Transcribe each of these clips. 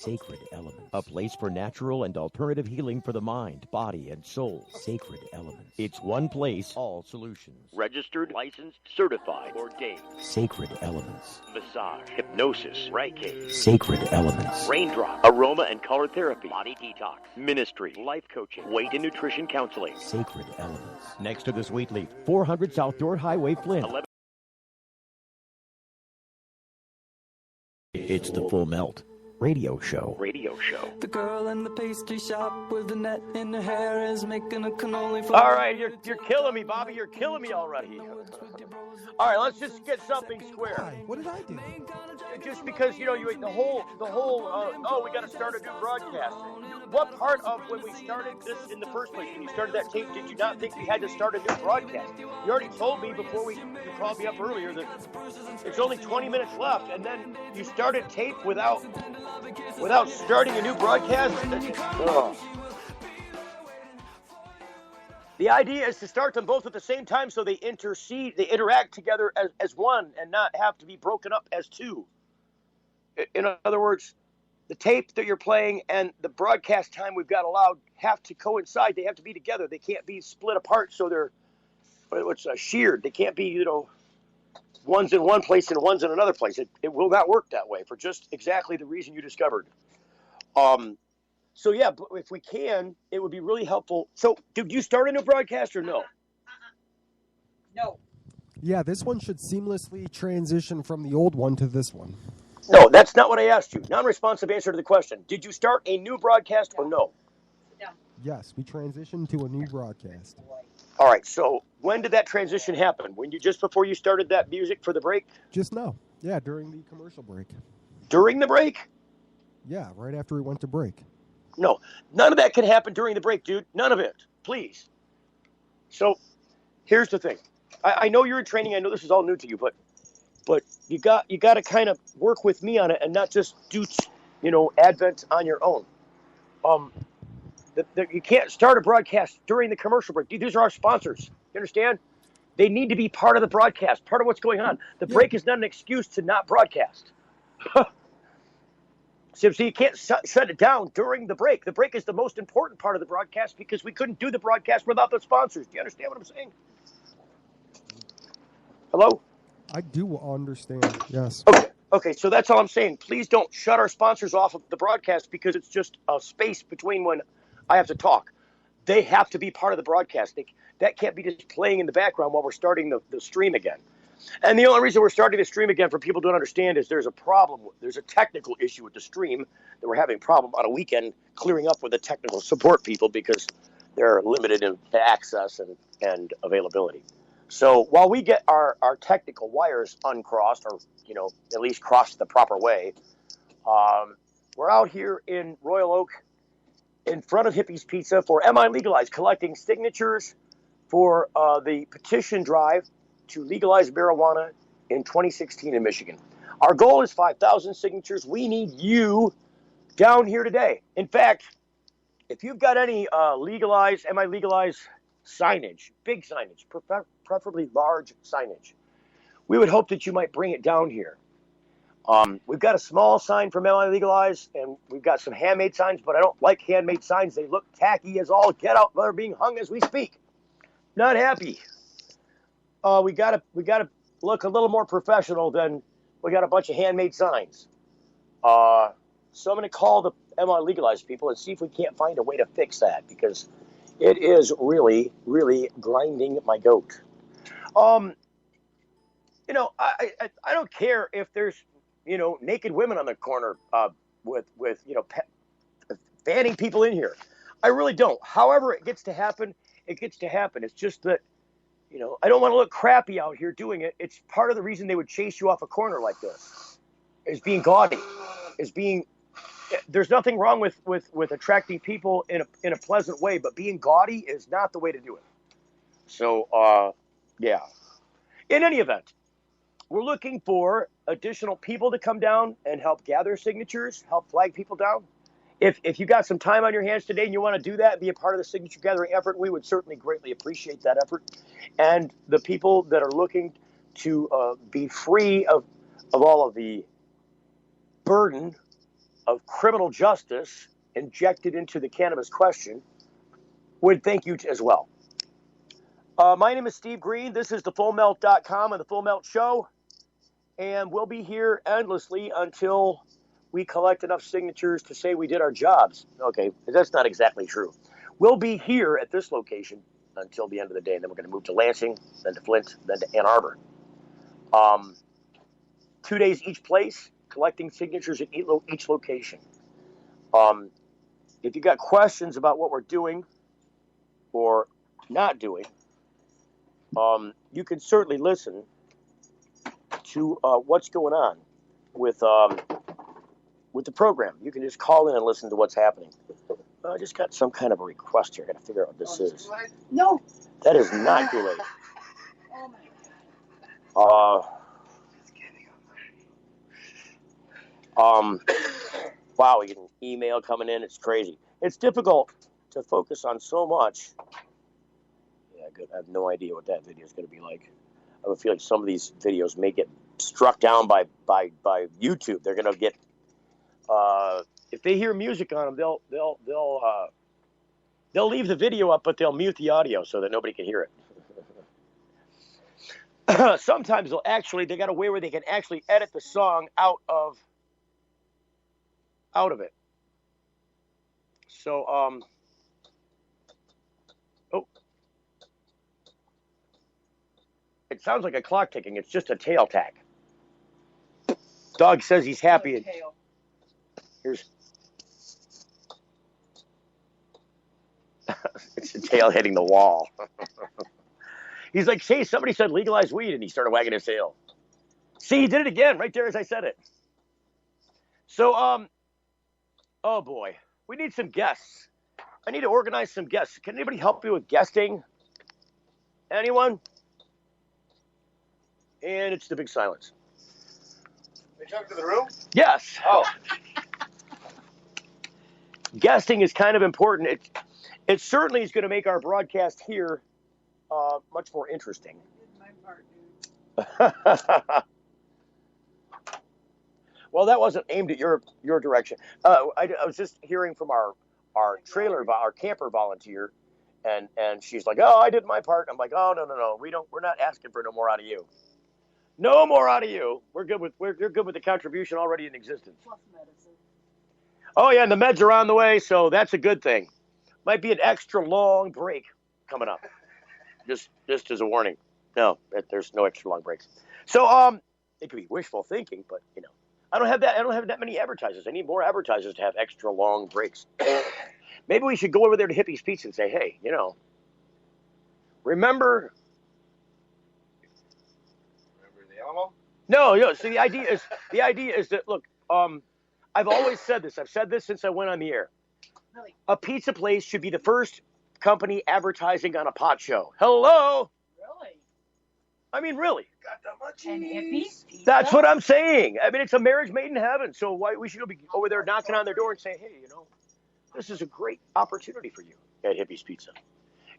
Sacred Elements. A place for natural and alternative healing for the mind, body, and soul. Sacred Elements. It's one place, all solutions. Registered, licensed, certified, ordained. Sacred Elements. Massage, hypnosis, Reiki. Sacred Elements. Raindrop, aroma and color therapy, body detox, ministry, life coaching, weight and nutrition counseling. Sacred Elements. Next to the Sweet Leaf, 400 South Door Highway, Flint. It's the Full Melt Radio Show. The girl in the pastry shop with the net in her hair is making a cannoli for... All right, you're killing me, Bobby. You're killing me already. All right, let's just get something square. Why? What did I do? Just because, you ate the whole, we got to start a new broadcast. What part of when we started this in the first place, when you started that tape, did you not think we had to start a new broadcast? You already told me before you called me up earlier that it's only 20 minutes left, and then you started tape without starting a new broadcast? Ugh. The idea is to start them both at the same time so they interact together as one and not have to be broken up as two. In other words, the tape that you're playing and the broadcast time we've got allowed have to coincide. They have to be together. They can't be split apart so they're sheared. They can't be, one's in one place and one's in another place. It will not work that way for just exactly the reason you discovered. So yeah, but if we can, it would be really helpful. So did you start a new broadcast or no? No. Yeah, this one should seamlessly transition from the old one to this one. No, that's not what I asked you. Non-responsive answer to the question. Did you start a new broadcast or no? No. Yes, we transitioned to a new broadcast. All right, so when did that transition happen? Just before you started that music for the break? Just now. Yeah, during the commercial break. During the break? Yeah, right after we went to break. No, none of that can happen during the break, dude. None of it. Please. So here's the thing. I know you're in training. I know this is all new to you, but you got to kind of work with me on it and not just do, Advent on your own. You can't start a broadcast during the commercial break. These are our sponsors. You understand? They need to be part of the broadcast, part of what's going on. The break is not an excuse to not broadcast. So you can't shut it down during the break. The break is the most important part of the broadcast because we couldn't do the broadcast without the sponsors. Do you understand what I'm saying? Hello? I do understand, yes. Okay, so that's all I'm saying. Please don't shut our sponsors off of the broadcast because it's just a space between when I have to talk. They have to be part of the broadcast. That can't be just playing in the background while we're starting the stream again. And the only reason we're starting the stream again for people to understand is there's a problem. There's a technical issue with the stream that we're having a problem on a weekend clearing up with the technical support people because they're limited in access and availability. So while we get our technical wires uncrossed or, at least crossed the proper way, we're out here in Royal Oak in front of Hippie's Pizza for MiLegalize, collecting signatures for the petition drive to legalize marijuana in 2016 in Michigan. Our goal is 5,000 signatures. We need you down here today. In fact, if you've got any MiLegalize signage, big signage, preferably large signage, we would hope that you might bring it down here. We've got a small sign from MiLegalize, and we've got some handmade signs, but I don't like handmade signs. They look tacky as all get out. They're being hung as we speak. Not happy. We gotta look a little more professional than we got a bunch of handmade signs. So I'm gonna call the MiLegalize people and see if we can't find a way to fix that because it is really, really grinding my goat. I don't care if there's naked women on the corner with fanning people in here. I really don't. However it gets to happen, it gets to happen. It's just that. I don't want to look crappy out here doing it. It's part of the reason they would chase you off a corner like this, is being gaudy, there's nothing wrong with attracting people in a pleasant way, but being gaudy is not the way to do it. So, yeah. In any event, we're looking for additional people to come down and help gather signatures, help flag people down. If you got some time on your hands today and you want to do that, be a part of the signature gathering effort, we would certainly greatly appreciate that effort. And the people that are looking to be free of all of the burden of criminal justice injected into the cannabis question would thank you as well. My name is Steve Green. This is thefullmelt.com and the Full Melt Show. And we'll be here endlessly until we collect enough signatures to say we did our jobs. Okay, that's not exactly true. We'll be here at this location until the end of the day, and then we're going to move to Lansing, then to Flint, then to Ann Arbor. 2 days each place, collecting signatures at each location. If you got questions about what we're doing or not doing, you can certainly listen to what's going on with the program. You can just call in and listen to what's happening. I just got some kind of a request here. I got to figure out what this is. No. That is not Kool-Aid. Oh my God. Wow, we get an email coming in. It's crazy. It's difficult to focus on so much. Yeah, good. I have no idea what that video is going to be like. I have a feeling some of these videos may get struck down by YouTube. They're going to get if they hear music on them, they'll leave the video up, but they'll mute the audio so that nobody can hear it. Sometimes they got a way where they can actually edit the song out of it. So it sounds like a clock ticking. It's just a tail tag. Dog says he's happy. Here's it's a tail hitting the wall. He's like, hey, somebody said legalize weed, and he started wagging his tail. See, he did it again right there as I said it. So, oh boy, we need some guests. I need to organize some guests. Can anybody help me with guesting? Anyone? And it's the big silence. They talk to the room? Yes. Oh. Guesting is kind of important. It certainly is going to make our broadcast here much more interesting. Well, that wasn't aimed at your direction. I was just hearing from our camper volunteer, and she's like, "Oh, I did my part." I'm like, "Oh, no, we're not asking for no more out of you. No more out of you. You're good with the contribution already in existence." Plus medicine. Oh yeah, and the meds are on the way, so that's a good thing. Might be an extra long break coming up. Just as a warning. No, there's no extra long breaks. So it could be wishful thinking, but I don't have that many advertisers. I need more advertisers to have extra long breaks. Maybe we should go over there to Hippie's Pizza and say, hey, remember the Alamo? No. So the idea is that look, I've always said this. I've said this since I went on the air. Really? A pizza place should be the first company advertising on a pot show. Hello? Really? I mean, really. Got that much? And Hippies? That's what I'm saying. I mean, it's a marriage made in heaven. So why we should be over there knocking on their door and saying, hey, this is a great opportunity for you at Hippie's Pizza.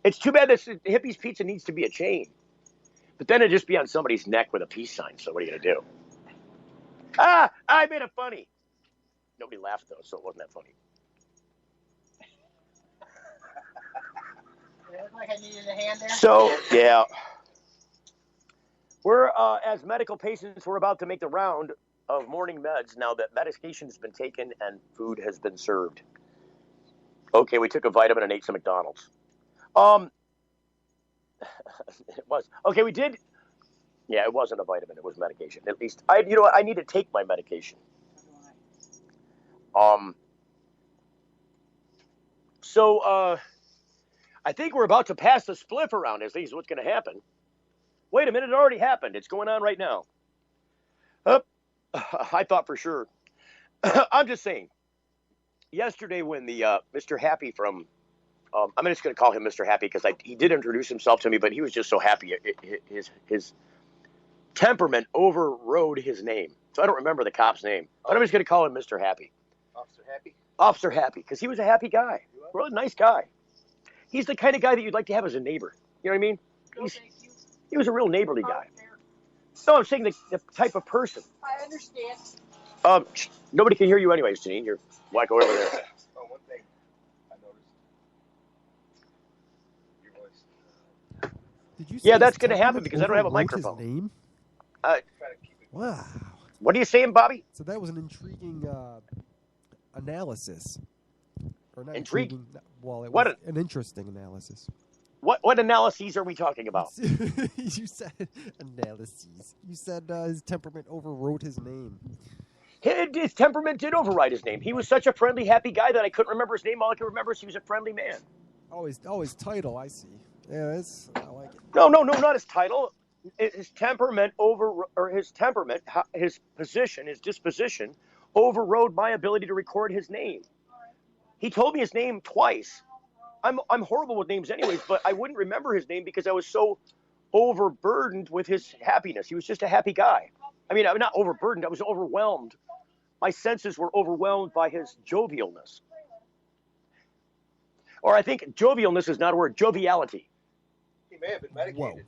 It's too bad that Hippie's Pizza needs to be a chain. But then it'd just be on somebody's neck with a peace sign. So what are you going to do? I made it funny. Nobody laughed, though, so it wasn't that funny. It looked like I needed a hand there. So, yeah. We're, as medical patients, we're about to make the round of morning meds now that medication has been taken and food has been served. Okay, we took a vitamin and ate some McDonald's. It was. Okay, we did. Yeah, it wasn't a vitamin. It was medication. At least, I need to take my medication. So, I think we're about to pass the spliff around. At least what's going to happen. Wait a minute, it already happened. It's going on right now. I thought for sure. I'm just saying. Yesterday when the Mr. Happy from, I'm just going to call him Mr. Happy because he did introduce himself to me, but he was just so happy. His temperament overrode his name. So I don't remember the cop's name. But I'm just going to call him Mr. Happy. Officer Happy? Officer Happy, because he was a happy guy. Really nice guy. He's the kind of guy that you'd like to have as a neighbor. You know what I mean? He was a real neighborly guy. No, I'm saying the type of person. I understand. Nobody can hear you anyways, Janine. You're like over there. Oh, one thing I noticed. Your voice. Did you say Yeah, that's his going to happen temperament because I don't have a overwrote his microphone. name? Try to keep it. Wow. What are you saying, Bobby? So that was an intriguing analysis. Or not Intrigue? intriguing. Well, it What was an interesting analysis. What analyses are we talking about? You said analyses. You said his temperament overwrote his name. His temperament did override his name. He was such a friendly, happy guy that I couldn't remember his name. All I could remember is he was a friendly man. Oh, his title, I see. Yeah, I like it. No, not his title. His temperament his position, his disposition, overrode my ability to record his name. He told me his name twice. I'm horrible with names anyways, but I wouldn't remember his name because I was so overburdened with his happiness. He was just a happy guy. I mean, I'm not overburdened. I was overwhelmed. My senses were overwhelmed by his jovialness. Or I think jovialness is not a word. Joviality. He may have been medicated.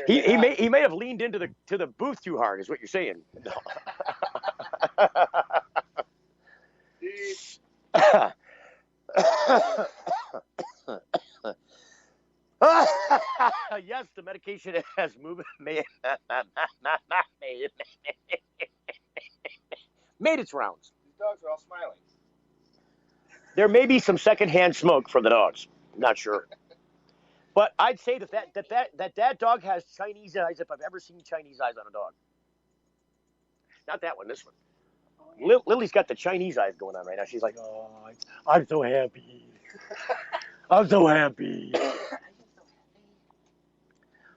He may have leaned into the booth too hard, is what you're saying. Yes, the medication has made its rounds. These dogs are all smiling. There may be some secondhand smoke from the dogs. I'm not sure. But I'd say that dog has Chinese eyes if I've ever seen Chinese eyes on a dog. Not that one, this one. Lily's got the Chinese eyes going on right now. She's like, oh, I'm so happy. I'm so happy.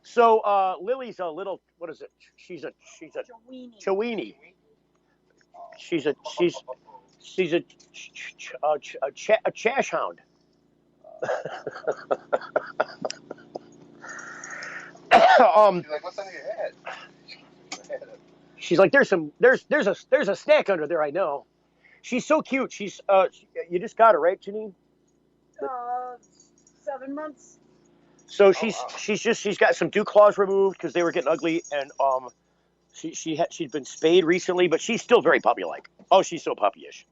So Lily's a little, what is it? She's a Chiweenie. She's a chash hound. She's like, what's under your head? She's like, there's a snack under there. I know. She's so cute. She's you just got her, right, Janine? 7 months. So she's got some dew claws removed because they were getting ugly, and she'd been spayed recently, but she's still very puppy-like. Oh, she's so puppyish.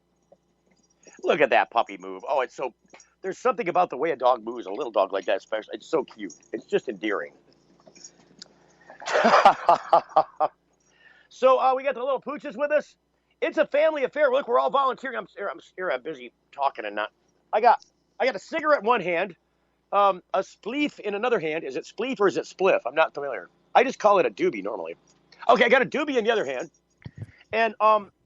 Look at that puppy move. Oh, it's so. There's something about the way a dog moves, a little dog like that, especially. It's so cute. It's just endearing. So we got the little pooches with us. It's a family affair. Look, we're all volunteering. I'm busy talking and not. I got a cigarette in one hand, a spleef in another hand. Is it spleef or is it spliff? I'm not familiar. I just call it a doobie normally. Okay, I got a doobie in the other hand, and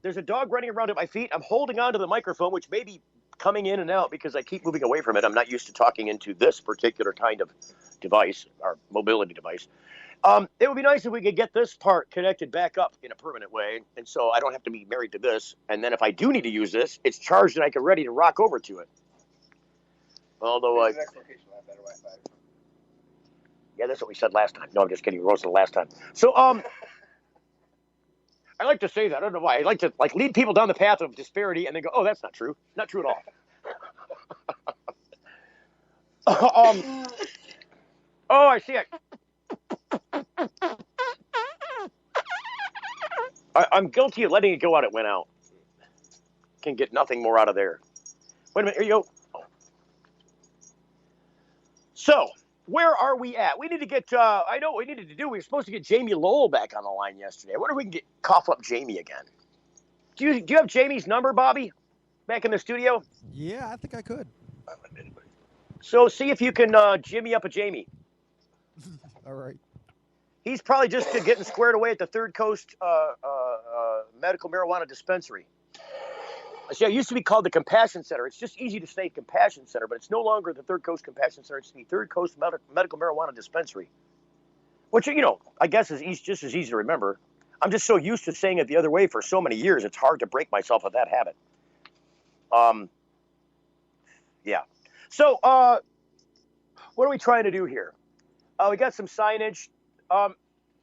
there's a dog running around at my feet. I'm holding onto the microphone, which may be coming in and out because I keep moving away from it. I'm not used to talking into this particular kind of device, our mobility device. It would be nice if we could get this part connected back up in a permanent way, and so I don't have to be married to this. And then if I do need to use this, it's charged and I can ready to rock over to it. Although The next location will have better Wi-Fi. yeah, that's what we said last time. No, I'm just kidding. We roasted last time. So I like to say that. I don't know why. I like to lead people down the path of disparity and then go, oh, that's not true. Not true at all. Oh, I see it. I'm guilty of letting it go out. It went out. Can get nothing more out of there. Wait a minute. Here you go. So, where are we at? We need to get, I know what we needed to do. We were supposed to get Jamie Lowell back on the line yesterday. I wonder if we can cough up Jamie again. Do you have Jamie's number, Bobby? Back in the studio? Yeah, I think I could. So, see if you can jimmy up a Jamie. All right. He's probably just getting squared away at the Third Coast Medical Marijuana Dispensary. See, it used to be called the Compassion Center. It's just easy to say Compassion Center, but it's no longer the Third Coast Compassion Center. It's the Third Coast Medical Marijuana Dispensary, which, I guess is just as easy to remember. I'm just so used to saying it the other way for so many years, it's hard to break myself of that habit. Yeah. So, what are we trying to do here? We got some signage.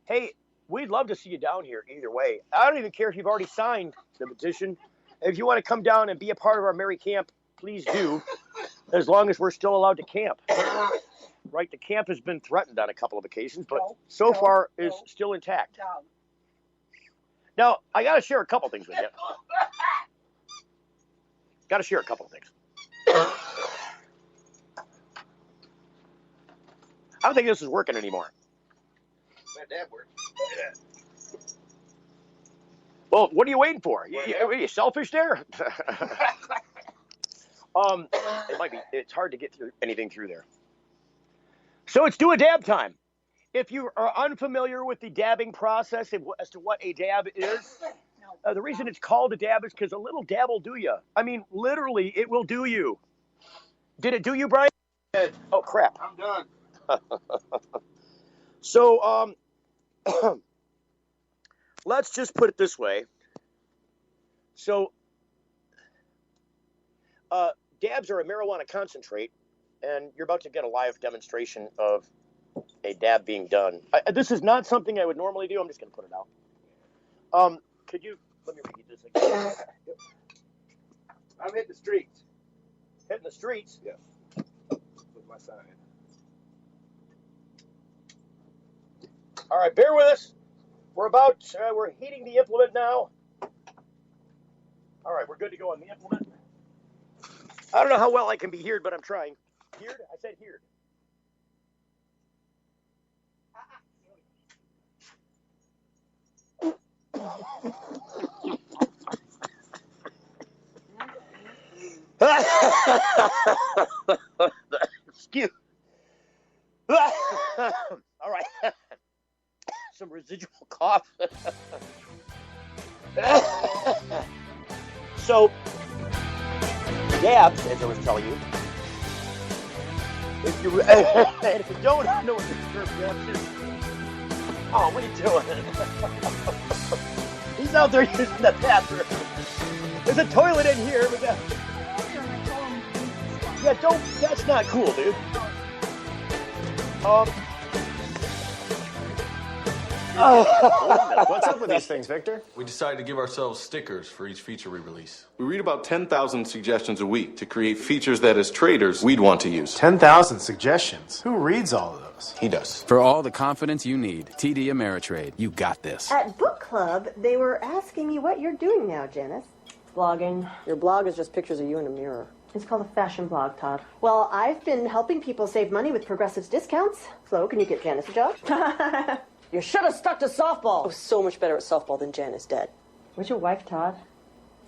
Hey, we'd love to see you down here either way. I don't even care if you've already signed the petition. If you want to come down and be a part of our merry camp, please do, as long as we're still allowed to camp. Right, the camp has been threatened on a couple of occasions, but so far is still intact. Now, I got to share a couple things with you. Got to share a couple of things. I don't think this is working anymore. My dad works. Well, what are you waiting for? Are you selfish there? It might be. It's hard to get anything through there. So it's do a dab time. If you are unfamiliar with the dabbing process as to what a dab is, the reason it's called a dab is because a little dab will do you. I mean, literally, it will do you. Did it do you, Brian? Oh, crap. I'm done. So, let's just put it this way. So, dabs are a marijuana concentrate, and you're about to get a live demonstration of a dab being done. This is not something I would normally do. I'm just going to put it out. Could you let me repeat this again? I'm hitting the streets. Hitting the streets? Yes. With my sign. All right, bear with us. We're heating the implement now. All right, we're good to go on the implement. I don't know how well I can be heard, but I'm trying. Heard? I said heard. Excuse. All right. Some residual cough. So, dabs, as I was telling you, if you don't know what the term dabs is, oh, what are you doing? He's out there using the bathroom. There's a toilet in here. Yeah, that's not cool, dude. What's up with these things, Victor? We decided to give ourselves stickers for each feature we release. We read about 10,000 suggestions a week to create features that, as traders, we'd want to use. 10,000 suggestions. Who reads all of those? He does. For all the confidence you need, TD Ameritrade, you got this. At book club, they were asking me what you're doing now, Janice. Blogging. Your blog is just pictures of you in a mirror. It's called a fashion blog, Todd. Well, I've been helping people save money with Progressive's discounts. Flo, can you get Janice a job? You should have stuck to softball. I was so much better at softball than Janice Dead. Where's your wife, Todd?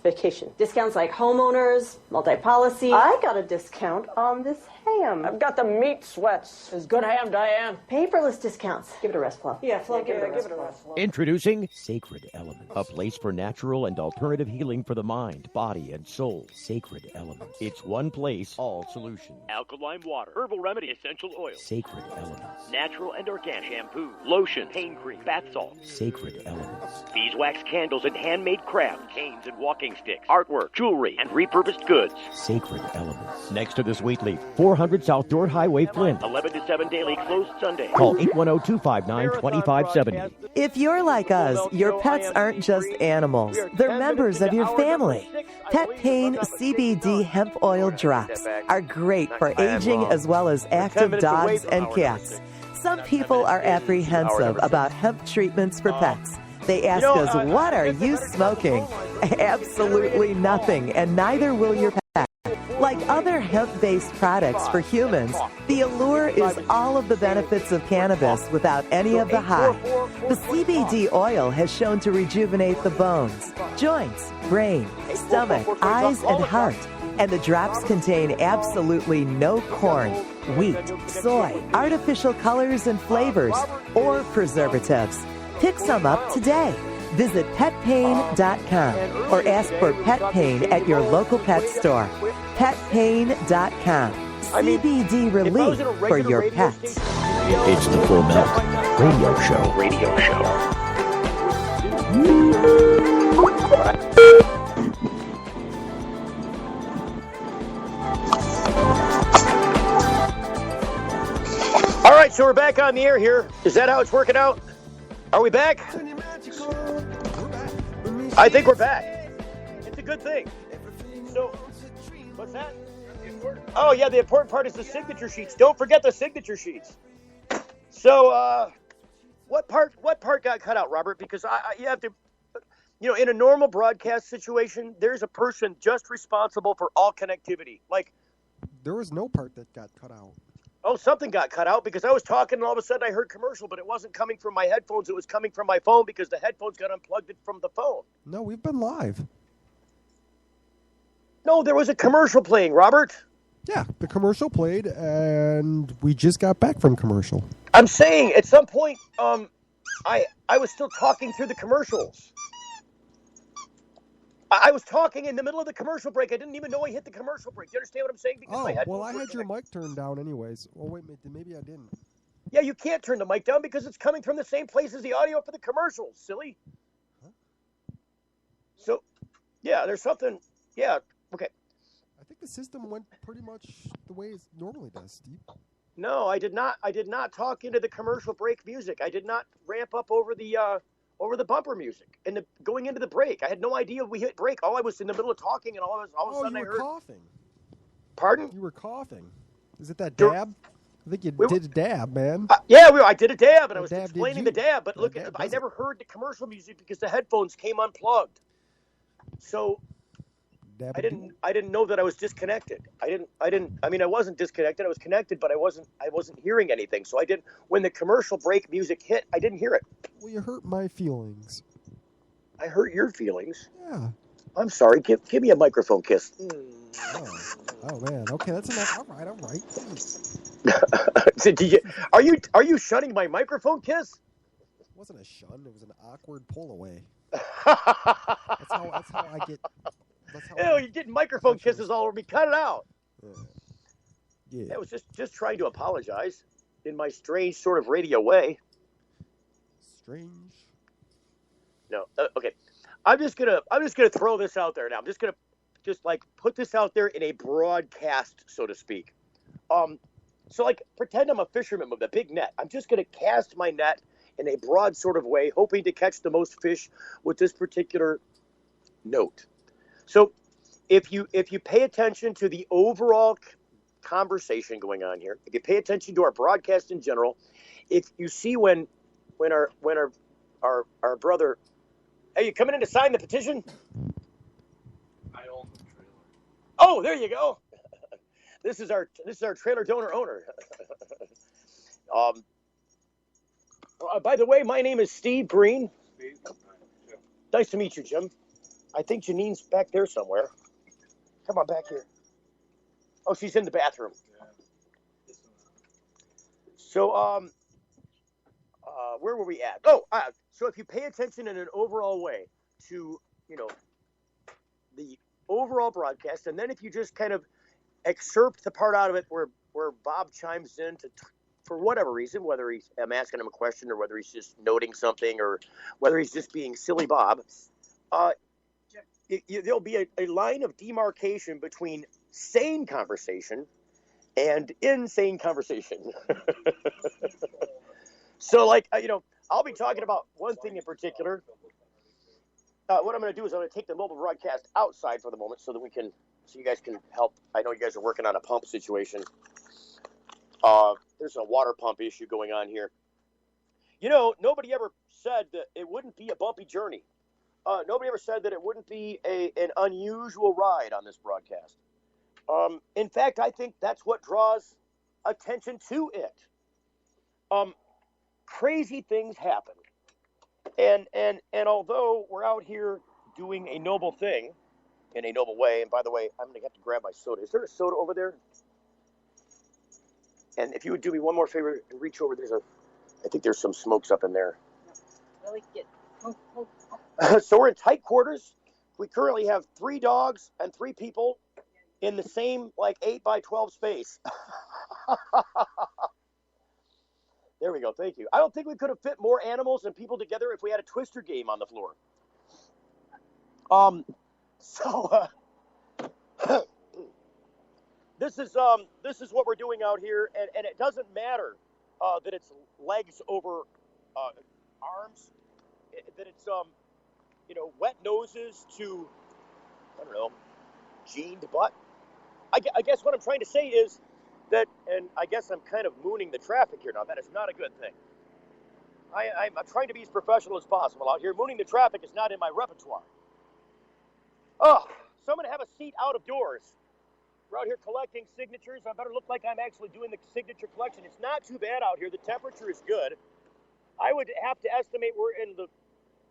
Vacation. Discounts like homeowners, multi-policy. I got a discount on this ham. I've got the meat sweats. It's good ham, Diane. Paperless discounts. Give it a rest, Flo. Yeah, Flo, give it a rest, Flo. Introducing Sacred Element, a place for natural and alternative healing for the mind, body, and soul. Sacred Element. It's one place, all solutions. Alkaline water, herbal remedy, essential oil. Sacred Elements. Natural and organic shampoo, lotion, pain cream, bath salt. Sacred Elements. Beeswax candles and handmade crafts, canes and walking sticks, artwork, jewelry, and repurposed goods. Sacred Elements. Next to the Sweet Leaf, 400 South Dorr Highway, Flint. 11 to 7 daily, closed Sunday. Call 810-259-2570. If you're like us, your pets aren't just animals. They're members of your family. Pet Pain CBD hemp oil drops are great for aging as well as active dogs and cats. Some people are apprehensive about hemp treatments for pets. They ask us, what are you smoking? Absolutely nothing, and neither will your pet. Like other hemp-based products for humans, the allure is all of the benefits of cannabis without any of the high. The CBD oil has shown to rejuvenate the bones, joints, brain, stomach, eyes, and heart. And the drops contain absolutely no corn, wheat, soy, artificial colors and flavors, or preservatives. Pick some up today. Visit petpain.com or ask for Pet Pain at your local pet store. Petpain.com. CBD relief for your pets. It's the Full Milk Radio Show. All right, so we're back on the air here. Is that how it's working out? Are we back? I think we're back. It's a good thing. So, what's that? Oh, yeah, the important part is the signature sheets. Don't forget the signature sheets. So, what part got cut out, Robert? Because you have to. in a normal broadcast situation, there's a person just responsible for all connectivity. Like, there was no part that got cut out. Oh, something got cut out because I was talking and all of a sudden I heard commercial, but it wasn't coming from my headphones. It was coming from my phone because the headphones got unplugged from the phone. No, we've been live. No, there was a commercial playing, Robert. Yeah, the commercial played, and we just got back from commercial. I'm saying at some point, I was still talking through the commercials. I was talking in the middle of the commercial break. I didn't even know I hit the commercial break. Do you understand what I'm saying? Because my headphones I had your mic turned down anyways. Oh, wait, maybe I didn't. Yeah, you can't turn the mic down because it's coming from the same place as the audio for the commercials, silly. Huh? So, yeah, there's something. Yeah, okay. I think the system went pretty much the way it normally does, Steve. No, I did not. I did not talk into the commercial break music. I did not ramp up over the bumper music and going into the break. I had no idea we hit break. All I was in the middle of talking, and all of a sudden I heard. You were coughing. Pardon? You were coughing. Is it that dab? I think you did a dab, man. I did a dab, and I was dab explaining the dab. But look, I never heard the commercial music because the headphones came unplugged. So I didn't know that I was disconnected. I mean, I wasn't disconnected. I was connected, but I wasn't hearing anything. So I didn't. When the commercial break music hit, I didn't hear it. Well, you hurt my feelings. I hurt your feelings. Yeah. I'm sorry. Give me a microphone kiss. Oh man. Okay, that's enough. All right. Are you shunning my microphone kiss? It wasn't a shun. It was an awkward pull away. That's how I get. You're getting microphone kisses all over me. Cut it out. Yeah. I was just trying to apologize in my strange sort of radio way. Strange. No. Okay. I'm just gonna throw this out there now. I'm just gonna put this out there in a broadcast, so to speak. So like pretend I'm a fisherman with a big net. I'm just gonna cast my net in a broad sort of way, hoping to catch the most fish with this particular note. So if you pay attention to the overall conversation going on here, if you pay attention to our broadcast in general, if you see when our brother, hey, you coming in to sign the petition? I own the trailer. Oh, there you go. This is our trailer donor owner. By the way, my name is Steve Green. Steve? Nice to meet you, Jim. I think Janine's back there somewhere. Come on back here. Oh, she's in the bathroom. Yeah. So, where were we at? Oh, so if you pay attention in an overall way to, the overall broadcast, and then if you just kind of excerpt the part out of it where Bob chimes in for whatever reason, whether I'm asking him a question or whether he's just noting something or whether he's just being silly Bob, there'll be a line of demarcation between sane conversation and insane conversation. So, I'll be talking about one thing in particular. What I'm going to do is I'm going to take the mobile broadcast outside for the moment so you guys can help. I know you guys are working on a pump situation. There's a water pump issue going on here. Nobody ever said that it wouldn't be a bumpy journey. Nobody ever said that it wouldn't be an unusual ride on this broadcast. In fact, I think that's what draws attention to it. Crazy things happen. And although we're out here doing a noble thing in a noble way, and by the way, I'm going to have to grab my soda. Is there a soda over there? And if you would do me one more favor and reach over, I think there's some smokes up in there. Really get. So we're in tight quarters. We currently have 3 dogs and 3 people in the same 8x12 space. There we go. Thank you. I don't think we could have fit more animals and people together if we had a twister game on the floor. This is what we're doing out here, and it doesn't matter that it's legs over arms, that it's wet noses to, I don't know, jeaned butt. I guess what I'm trying to say is that, and I guess I'm kind of mooning the traffic here now. That is not a good thing. I'm trying to be as professional as possible out here. Mooning the traffic is not in my repertoire. Oh, so I'm going to have a seat out of doors. We're out here collecting signatures. I better look like I'm actually doing the signature collection. It's not too bad out here. The temperature is good. I would have to estimate we're in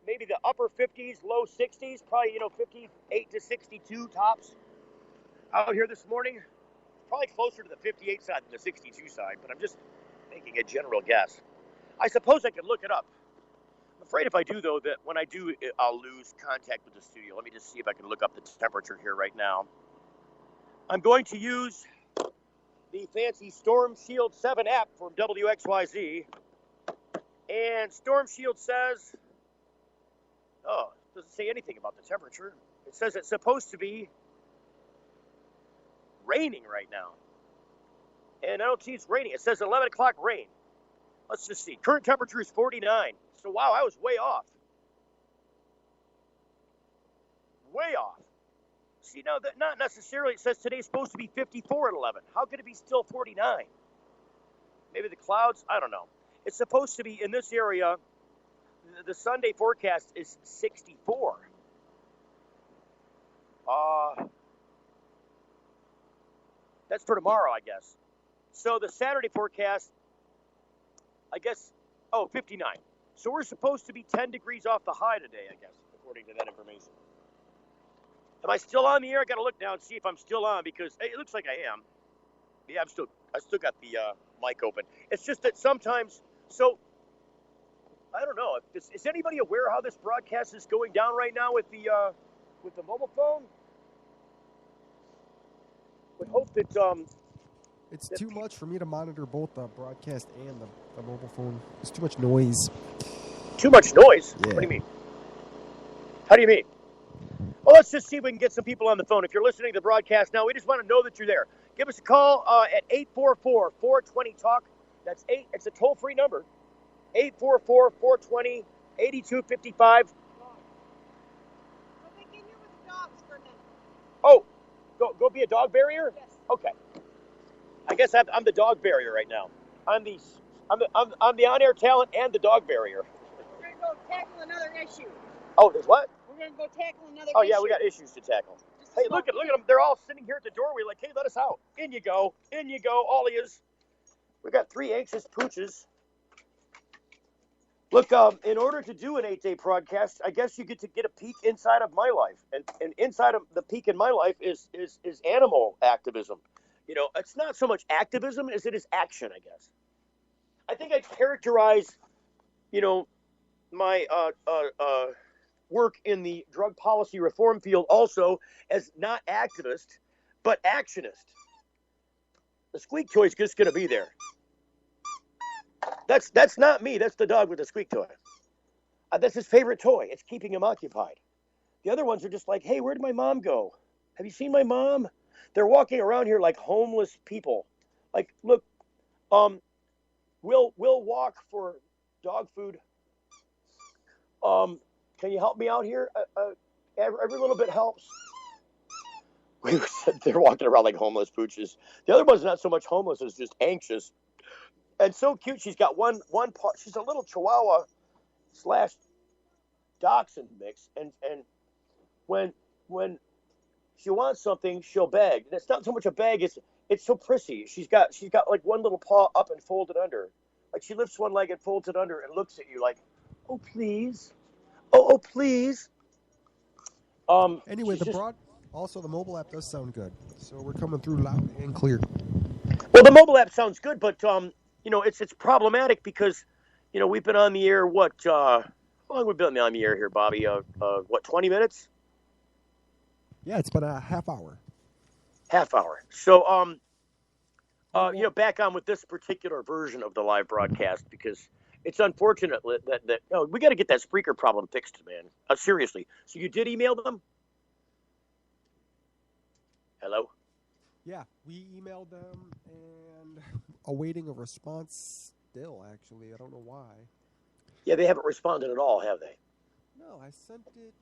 maybe the upper 50s, low 60s, probably, 58 to 62 tops out here this morning. Probably closer to the 58 side than the 62 side, but I'm just making a general guess. I suppose I could look it up. I'm afraid if I do, though, that when I do, I'll lose contact with the studio. Let me just see if I can look up the temperature here right now. I'm going to use the fancy Storm Shield 7 app from WXYZ. And Storm Shield says, it doesn't say anything about the temperature. It says it's supposed to be raining right now. And I don't see it's raining. It says 11 o'clock rain. Let's just see. Current temperature is 49. So, wow, I was way off. Way off. See, no, that not necessarily. It says today's supposed to be 54 at 11. How could it be still 49? Maybe the clouds? I don't know. It's supposed to be in this area. The Sunday forecast is 64. That's for tomorrow, I guess. So the Saturday forecast, I guess, 59. So we're supposed to be 10 degrees off the high today, I guess, according to that information. Am I still on the air? I got to look down and see if I'm still on because it looks like I am. Yeah, I still got the mic open. It's just that sometimes, so I don't know. Is anybody aware how this broadcast is going down right now with the mobile phone? Would hope that it's too much for me to monitor both the broadcast and the mobile phone. It's too much noise. Too much noise? Yeah. What do you mean? How do you mean? Well, let's just see if we can get some people on the phone. If you're listening to the broadcast now, we just want to know that you're there. Give us a call at 844-420-TALK. That's 8. It's a toll-free number. 844-420-8255. Oh, go be a dog barrier? Yes. Okay. I guess I'm the dog barrier right now. I'm the on-air talent and the dog barrier. We're going to go tackle another issue. Oh, there's what? We're going to go tackle another issue. Oh, yeah, we got issues to tackle. Hey, look at them. They're all sitting here at the doorway like, hey, let us out. In you go, all of yous. We got 3 anxious pooches. Look, in order to do an 8-day broadcast, I guess you get to get a peek inside of my life. And inside of the peek in my life is animal activism. It's not so much activism as it is action, I guess. I think I characterize, my work in the drug policy reform field also as not activist, but actionist. The squeak toy is just going to be there. That's not me. That's the dog with the squeak toy. That's his favorite toy. It's keeping him occupied. The other ones are just like, hey, where did my mom go? Have you seen my mom? They're walking around here like homeless people. Like, look, we'll walk for dog food. Can you help me out here? Every little bit helps. We said they're walking around like homeless pooches. The other one's not so much homeless as just anxious. And so cute. She's got one paw. She's a little Chihuahua / Dachshund mix. And when she wants something, she'll beg. And it's not so much a beg. It's so prissy. She's got like one little paw up and folded under. Like she lifts one leg and folds it under and looks at you like, oh, please. Oh, please. Anyway, also the mobile app does sound good. So we're coming through loud and clear. Well, the mobile app sounds good, but it's problematic because, we've been on the air. How long have we been on the air here, Bobby? 20 minutes? Yeah, it's been a half hour. Half hour. So, back on with this particular version of the live broadcast because it's unfortunate that we got to get that Spreaker problem fixed, man. Seriously. So you did email them? Hello? Yeah, we emailed them and awaiting a response still, actually. I don't know why. Yeah, they haven't responded at all, have they? No, I sent it.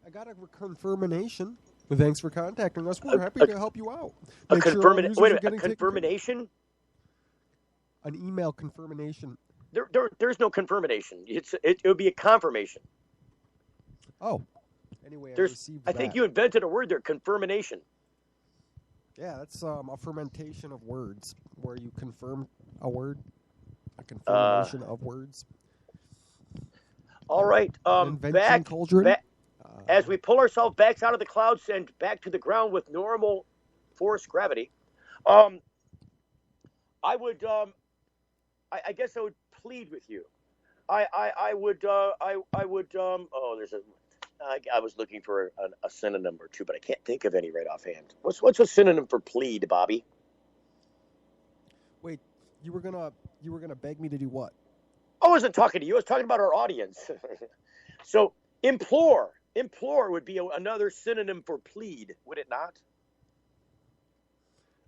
I got a confirmation. Thanks for contacting us. We're happy to help you out. A confirmation? An email confirmation? There's no confirmation. It would be a confirmation. Oh. Anyway, I think you invented a word there, confirmation. Yeah, that's a fermentation of words, where you confirm a word, a confirmation of words. All right, back as we pull ourselves back out of the clouds and back to the ground with normal force gravity. I guess I would plead with you. I would. I was looking for a synonym or two, but I can't think of any right offhand. What's a synonym for plead, Bobby? Wait, you were gonna beg me to do what? I wasn't talking to you. I was talking about our audience. So implore would be another synonym for plead, would it not?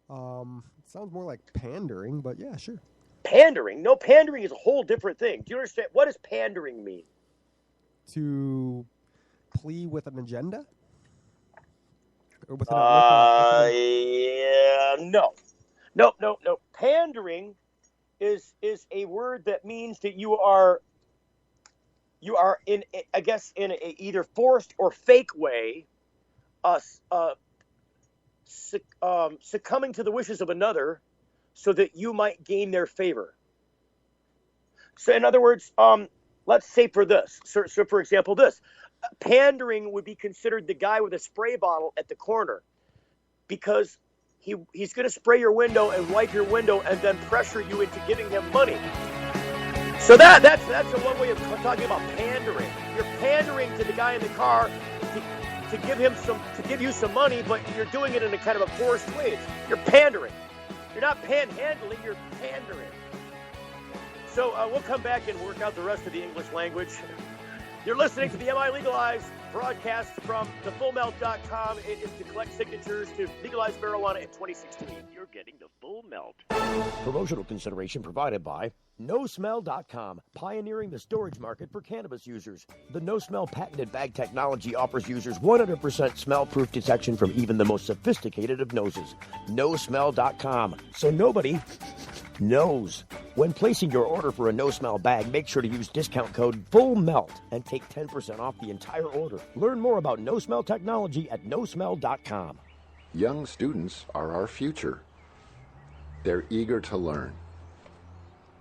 It sounds more like pandering, but yeah, sure. Pandering? No, pandering is a whole different thing. Do you understand? What does pandering mean? To plea with an agenda? Or with No. Pandering is a word that means that you are in, I guess, in a either forced or fake way, succumbing to the wishes of another so that you might gain their favor. So in other words, let's say for this, so for example, this, pandering would be considered the guy with a spray bottle at the corner, because he's going to spray your window and wipe your window and then pressure you into giving him money. So that's a one way of talking about pandering. You're pandering to the guy in the car to give you some money, but you're doing it in a kind of a forced way. You're pandering. You're not panhandling. You're pandering. So we'll come back and work out the rest of the English language. You're listening to the MiLegalize broadcast from thefullmelt.com. It is to collect signatures to legalize marijuana in 2016. You're getting the full melt. Promotional consideration provided by NoSmell.com, pioneering the storage market for cannabis users. The NoSmell patented bag technology offers users 100% smell-proof detection from even the most sophisticated of noses. NoSmell.com, so nobody knows. When placing your order for a no-smell bag, make sure to use discount code FULLMELT and take 10% off the entire order. Learn more about no-smell technology at NoSmell.com. Young students are our future. They're eager to learn,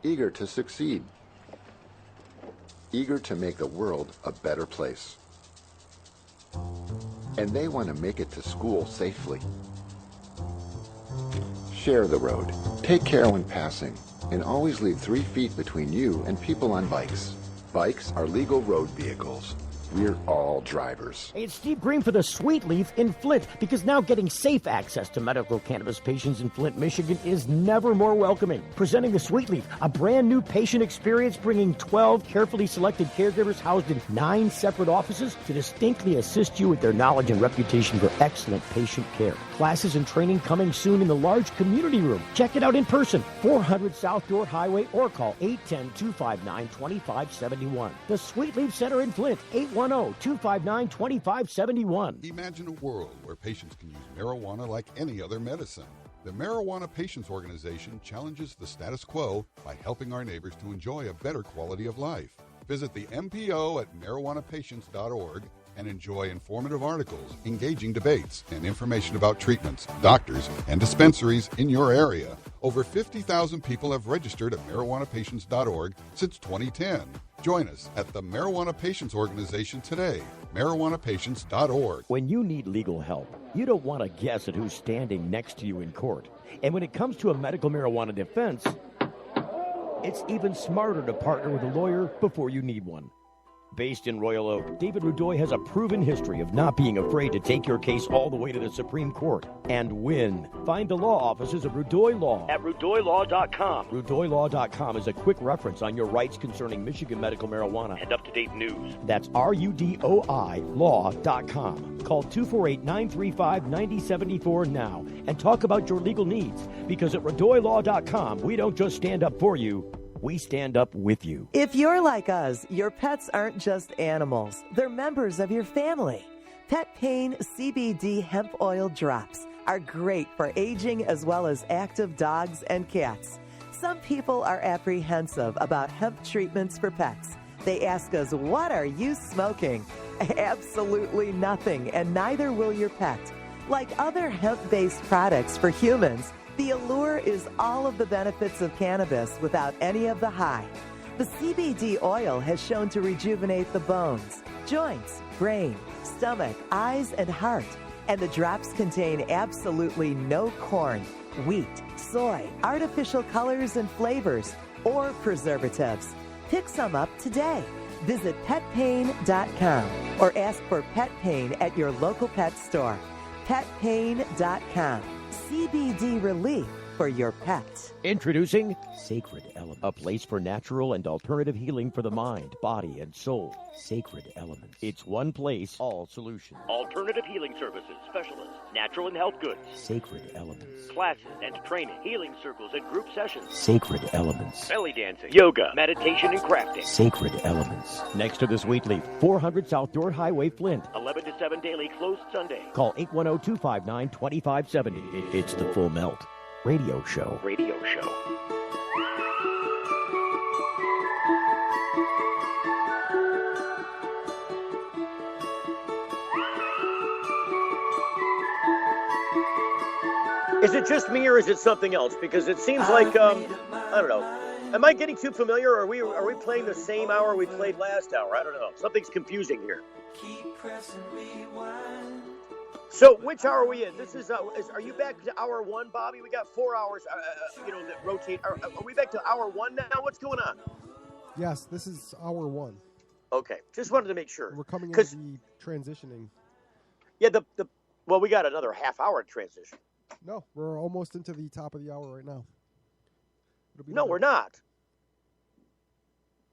eager to succeed, eager to make the world a better place. And they want to make it to school safely. Share the road, take care when passing, and always leave 3 feet between you and people on bikes. Bikes are legal road vehicles. We're all drivers. Hey, it's Steve Green for the Sweet Leaf in Flint, because now getting safe access to medical cannabis patients in Flint, Michigan is never more welcoming. Presenting the Sweet Leaf, a brand new patient experience, bringing 12 carefully selected caregivers housed in 9 separate offices to distinctly assist you with their knowledge and reputation for excellent patient care. Classes and training coming soon in the large community room. Check it out in person, 400 South Dorr Highway, or call 810-259-2571. The Sweet Leaf Center in Flint, 810-259-2571. Imagine a world where patients can use marijuana like any other medicine. The Marijuana Patients Organization challenges the status quo by helping our neighbors to enjoy a better quality of life. Visit the MPO at marijuanapatients.org and enjoy informative articles, engaging debates, and information about treatments, doctors, and dispensaries in your area. Over 50,000 people have registered at marijuanapatients.org since 2010. Join us at the Marijuana Patients Organization today, marijuanapatients.org. When you need legal help, you don't want to guess at who's standing next to you in court. And when it comes to a medical marijuana defense, it's even smarter to partner with a lawyer before you need one. Based in Royal Oak, David Rudoy has a proven history of not being afraid to take your case all the way to the Supreme Court and win. Find the law offices of Rudoy Law at RudoyLaw.com. RudoyLaw.com is a quick reference on your rights concerning Michigan medical marijuana and up-to-date news. That's RUDOI Law.com. Call 248-935-9074 now and talk about your legal needs, because at RudoyLaw.com, we don't just stand up for you, we stand up with you. If you're like us, your pets aren't just animals. They're members of your family. Pet Pain CBD hemp oil drops are great for aging as well as active dogs and cats. Some people are apprehensive about hemp treatments for pets. They ask us, what are you smoking? Absolutely nothing, and neither will your pet. Like other hemp-based products for humans, the allure is all of the benefits of cannabis without any of the high. The CBD oil has shown to rejuvenate the bones, joints, brain, stomach, eyes, and heart. And the drops contain absolutely no corn, wheat, soy, artificial colors and flavors, or preservatives. Pick some up today. Visit petpain.com or ask for Pet Pain at your local pet store. Petpain.com. CBD relief for your pet. Introducing Sacred Element, a place for natural and alternative healing for the mind, body, and soul. Sacred Element. It's one place, all solutions. Alternative healing services, specialists, natural and health goods. Sacred Elements. Classes and training, healing circles and group sessions. Sacred Elements. Belly dancing, yoga, meditation, and crafting. Sacred Elements. Next to the Sweet Leaf, 400 South Dorr Highway, Flint. 11 to 7 daily, closed Sunday. Call 810-259-2570. It's the Full Melt Radio Show. Radio show. Is it just me or is it something else? Because it seems like I don't know. Am I getting too familiar? Or are we playing the same hour we played last hour? I don't know. Something's confusing here. So which hour are we in? This is are you back to hour 1, Bobby? We got 4 hours, that rotate. Are we back to hour 1 now? What's going on? Yes, this is hour 1. Okay, just wanted to make sure. We're coming into the transitioning. Yeah, well, we got another half hour transition. No, we're almost into the top of the hour right now. No, we're not.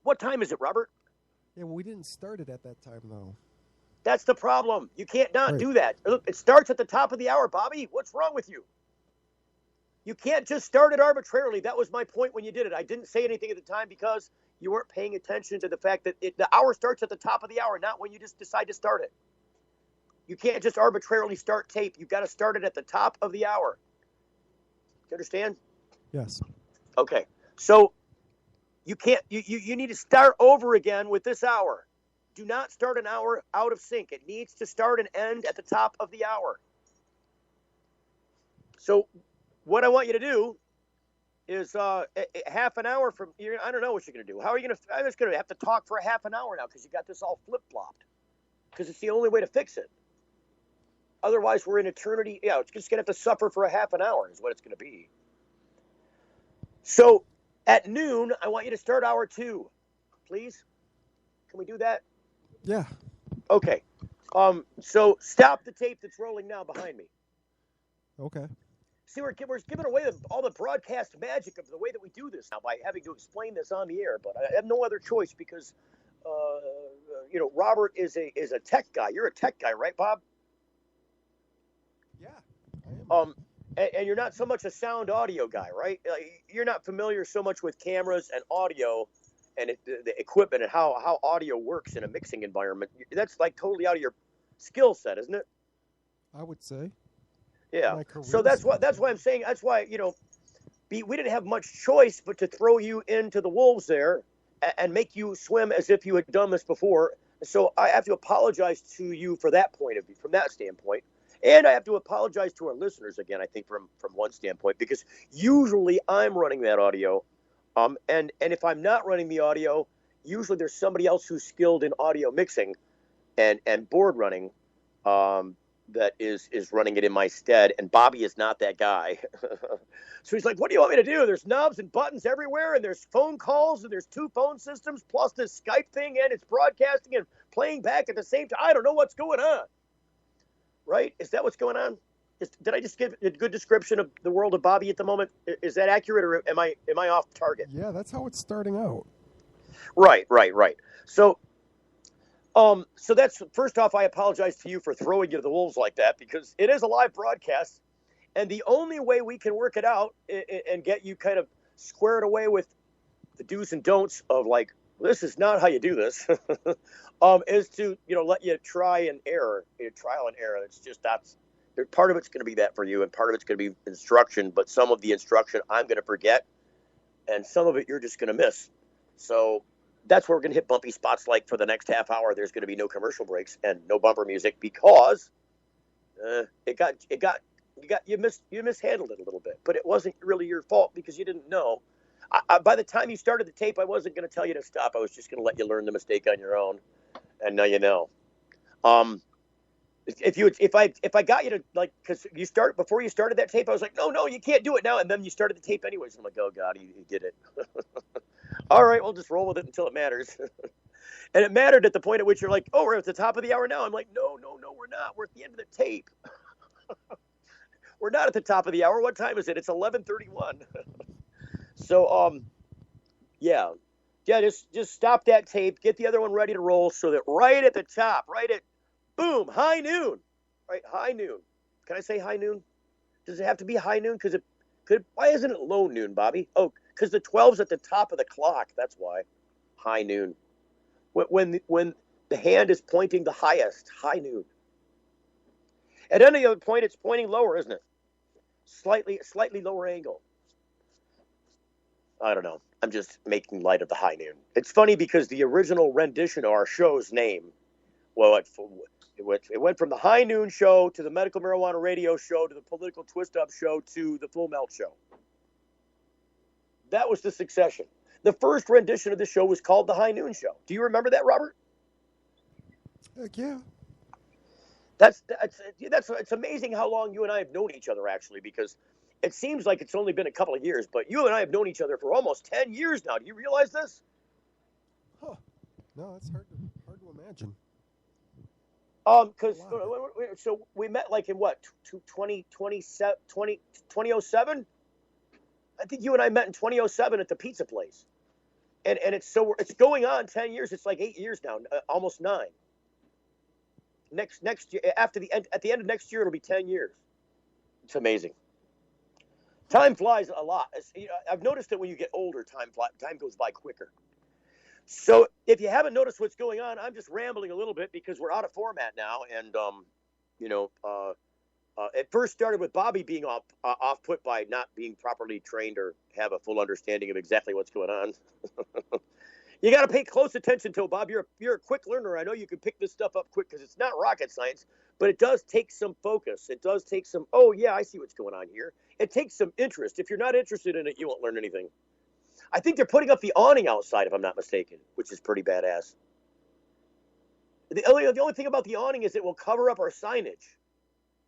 What time is it, Robert? Yeah, well, we didn't start it at that time, though. That's the problem. You can't not do that. Look, it starts at the top of the hour, Bobby. What's wrong with you? You can't just start it arbitrarily. That was my point when you did it. I didn't say anything at the time because you weren't paying attention to the fact that the hour starts at the top of the hour, not when you just decide to start it. You can't just arbitrarily start tape. You've got to start it at the top of the hour. You understand? Yes. Okay. So you can't. You need to start over again with this hour. Do not start an hour out of sync. It needs to start and end at the top of the hour. So what I want you to do is half an hour from. I don't know what you're going to do. How are you going to? I'm just going to have to talk for a half an hour now because you got this all flip-flopped. Because it's the only way to fix it. Otherwise, we're in eternity. Yeah, it's just going to have to suffer for a half an hour is what it's going to be. So at noon, I want you to start hour 2, please. Can we do that? Yeah. Okay. So stop the tape that's rolling now behind me. Okay. See, we're giving away all the broadcast magic of the way that we do this now by having to explain this on the air. But I have no other choice because, Robert is a tech guy. You're a tech guy, right, Bob? Yeah. And you're not so much a sound audio guy, right? You're not familiar so much with cameras and audio and the equipment and how audio works in a mixing environment. That's like totally out of your skill set, isn't it? I would say. Yeah. So that's why I'm saying we didn't have much choice but to throw you into the wolves there and make you swim as if you had done this before. So I have to apologize to you for that point of view, from that standpoint. And I have to apologize to our listeners again, I think, from one standpoint, because usually I'm running that audio. And if I'm not running the audio, usually there's somebody else who's skilled in audio mixing and board running that is running it in my stead. And Bobby is not that guy. So he's like, what do you want me to do? There's knobs and buttons everywhere, and there's phone calls, and there's 2 phone systems, plus this Skype thing, and it's broadcasting and playing back at the same time. I don't know what's going on. Right? Is that what's going on? Did I just give a good description of the world of Bobby at the moment? Is that accurate, or am I off target? Yeah, that's how it's starting out. Right. So that's, first off, I apologize to you for throwing you to the wolves like that, because it is a live broadcast, and the only way we can work it out and get you kind of squared away with the do's and don'ts of like, this is not how you do this, is to, let you try and error, trial and error. It's just, part of it's going to be that for you, and part of it's going to be instruction, but some of the instruction I'm going to forget, and some of it you're just going to miss. So that's where we're going to hit bumpy spots. Like for the next half hour, there's going to be no commercial breaks and no bumper music because you mishandled it a little bit. But it wasn't really your fault because you didn't know. By the time you started the tape, I wasn't going to tell you to stop. I was just going to let you learn the mistake on your own, and now you know. If I got you to, like, because before you started that tape, I was like, no, you can't do it now, and then you started the tape anyways. I'm like, oh God, he did it. All right, we'll just roll with it until it matters. And it mattered at the point at which you're like, oh, we're at the top of the hour now. I'm like, no, we're not. We're at the end of the tape. We're not at the top of the hour. What time is it? It's 11:31. So, yeah, just stop that tape. Get the other one ready to roll so that right at the top, right at, boom, high noon. Right, high noon. Can I say high noon? Does it have to be high noon? Why isn't it low noon, Bobby? Oh, because the 12's at the top of the clock. That's why. High noon. When the hand is pointing the highest, high noon. At any other point, it's pointing lower, isn't it? Slightly lower angle. I don't know. I'm just making light of the high noon. It's funny because the original rendition of our show's name, well, it went from the High Noon Show to the Medical Marijuana Radio Show to the Political Twist-Up Show to the Full Melt Show. That was the succession. The first rendition of the show was called the High Noon Show. Do you remember that, Robert? Heck yeah. It's amazing how long you and I have known each other, actually, because it seems like it's only been a couple of years, but you and I have known each other for almost 10 years now. Do you realize this? Huh. No, it's hard to imagine. So we met like in what, 2007? I think you and I met in 2007 at the pizza place. And it's going on 10 years. It's like 8 years now, almost 9. Next year, at the end of next year, it'll be 10 years. It's amazing. Time flies a lot. I've noticed that when you get older, time goes by quicker. So if you haven't noticed what's going on, I'm just rambling a little bit because we're out of format now. And, it first started with Bobby being off-put by not being properly trained or have a full understanding of exactly what's going on. You got to pay close attention to it, Bob. You're a quick learner. I know you can pick this stuff up quick because it's not rocket science, but it does take some focus. It does take some, oh, yeah, I see what's going on here. It takes some interest. If you're not interested in it, you won't learn anything. I think they're putting up the awning outside, if I'm not mistaken, which is pretty badass. The only thing about the awning is it will cover up our signage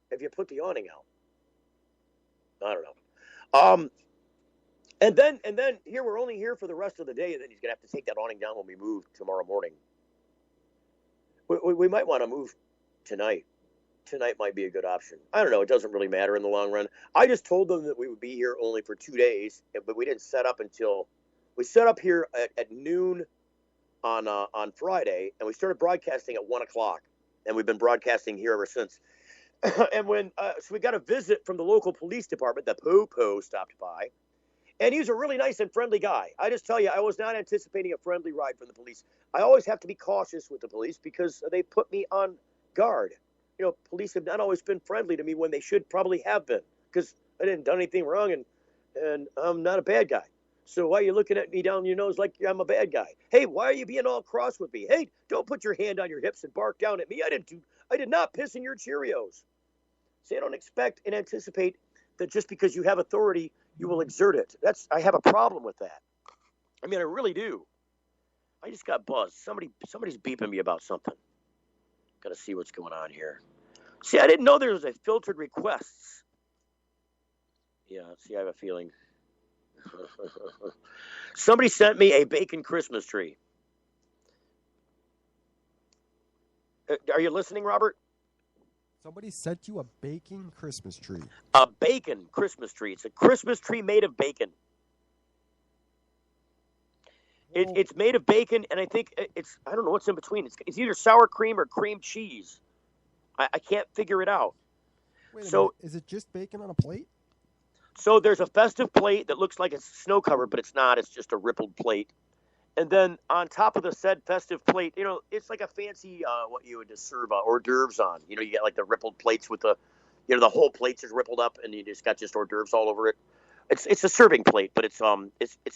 if you put the awning out. I don't know. And then here we're only here for the rest of the day, and then he's gonna have to take that awning down when we move tomorrow morning. We might want to move tonight. Tonight might be a good option. I don't know. It doesn't really matter in the long run. I just told them that we would be here only for 2 days, but we didn't set up until we set up here at noon on Friday, and we started broadcasting at 1 o'clock, and we've been broadcasting here ever since. And so we got a visit from the local police department. The Popo stopped by, and he's a really nice and friendly guy. I just tell you, I was not anticipating a friendly ride from the police. I always have to be cautious with the police because they put me on guard. You know, police have not always been friendly to me when they should probably have been because I didn't do anything wrong and I'm not a bad guy. So why are you looking at me down your nose like I'm a bad guy? Hey, why are you being all cross with me? Hey, don't put your hand on your hips and bark down at me. I did not piss in your Cheerios. See, I don't expect and anticipate that just because you have authority, you will exert it. I have a problem with that. I mean, I really do. I just got buzzed. Somebody's beeping me about something. Got to see what's going on here. See, I didn't know there was a filtered requests. Yeah, see, I have a feeling. Somebody sent me a bacon Christmas tree. Are you listening, Robert? Somebody sent you a bacon Christmas tree. A bacon Christmas tree. It's a Christmas tree made of bacon. It's made of bacon, and I think I don't know what's in between. It's either sour cream or cream cheese. I can't figure it out. Wait a minute. Is it just bacon on a plate? So there's a festive plate that looks like it's snow covered, but it's not. It's just a rippled plate. And then on top of the said festive plate, you know, it's like a fancy what you would just serve hors d'oeuvres on. You know, you get like the rippled plates with the whole plate's just rippled up, and you just got just hors d'oeuvres all over it. It's a serving plate, but it's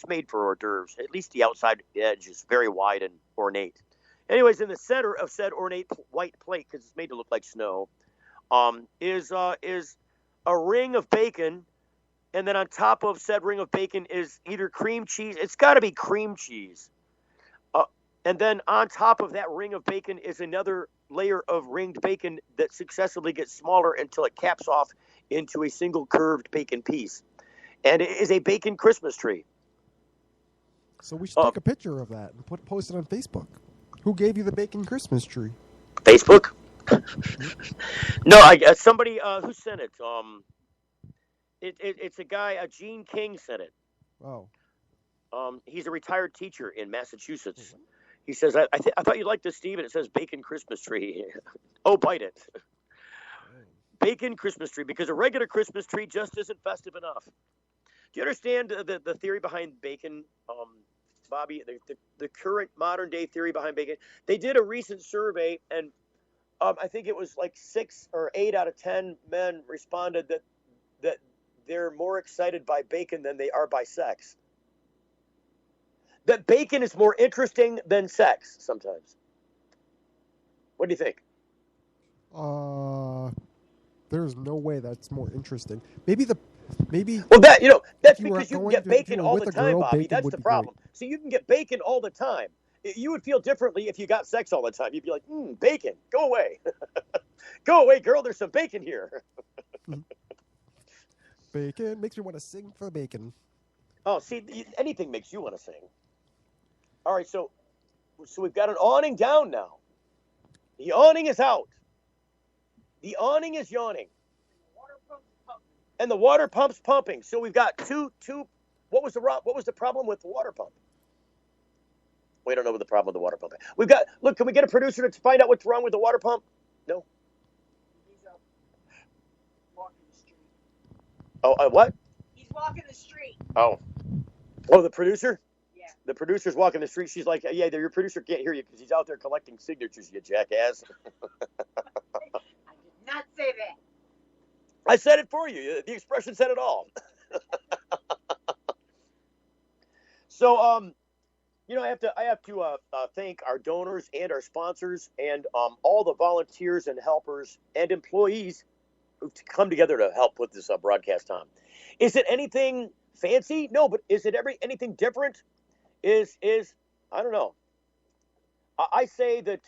made for hors d'oeuvres. At least the outside edge is very wide and ornate. Anyways, in the center of said ornate white plate, because it's made to look like snow, is a ring of bacon, and then on top of said ring of bacon is either cream cheese. It's got to be cream cheese. And then on top of that ring of bacon is another layer of ringed bacon that successively gets smaller until it caps off into a single curved bacon piece. And it is a bacon Christmas tree. So we should take a picture of that and post it on Facebook. Who gave you the bacon Christmas tree? Facebook? No, somebody who sent it. It's a guy, Gene King sent it. Oh. He's a retired teacher in Massachusetts. He says, I thought you'd like this, Steve, and it says bacon Christmas tree. Oh, bite it. Bacon Christmas tree, because a regular Christmas tree just isn't festive enough. Do you understand the theory behind bacon, Bobby? The current modern day theory behind bacon? They did a recent survey, and I think it was like 6 or 8 out of 10 men responded that they're more excited by bacon than they are by sex. That bacon is more interesting than sex sometimes. What do you think? There's no way that's more interesting. Maybe. Well, that's because you can get bacon all the time, Bobby. That's the problem. So you can get bacon all the time. You would feel differently if you got sex all the time. You'd be like, bacon, go away. Go away, girl, there's some bacon here. Bacon makes me want to sing for bacon. Oh, see, anything makes you want to sing. All right, so we've got an awning down now. The awning is out. The awning is yawning. And the water pump's pumping. So we've got two. What was the problem with the water pump? We don't know what the problem with the water pump is. We've got. Look, can we get a producer to find out what's wrong with the water pump? No. He's up walking the street. Oh, what? He's walking the street. Oh, the producer? Yeah. The producer's walking the street. She's like, yeah, your producer can't hear you because he's out there collecting signatures, you jackass. I did not say that. I said it for you. The expression said it all. So, I have to thank our donors and our sponsors and all the volunteers and helpers and employees who've come together to help put this broadcast on. Is it anything fancy? No, but is it anything different? Is I don't know. I say that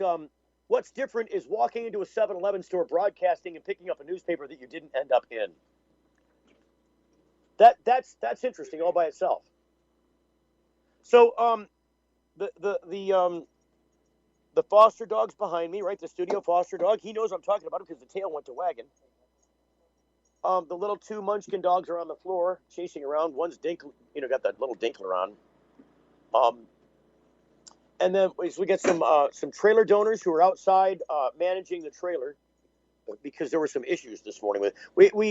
what's different is walking into a 7-Eleven store, broadcasting, and picking up a newspaper that you didn't end up in. That's interesting all by itself. So the foster dog's behind me, right? The studio foster dog. He knows I'm talking about him because the tail went to wagging. The little 2 Munchkin dogs are on the floor chasing around. One's got that little dinkler on. And then we get some trailer donors who are outside managing the trailer because there were some issues this morning with. We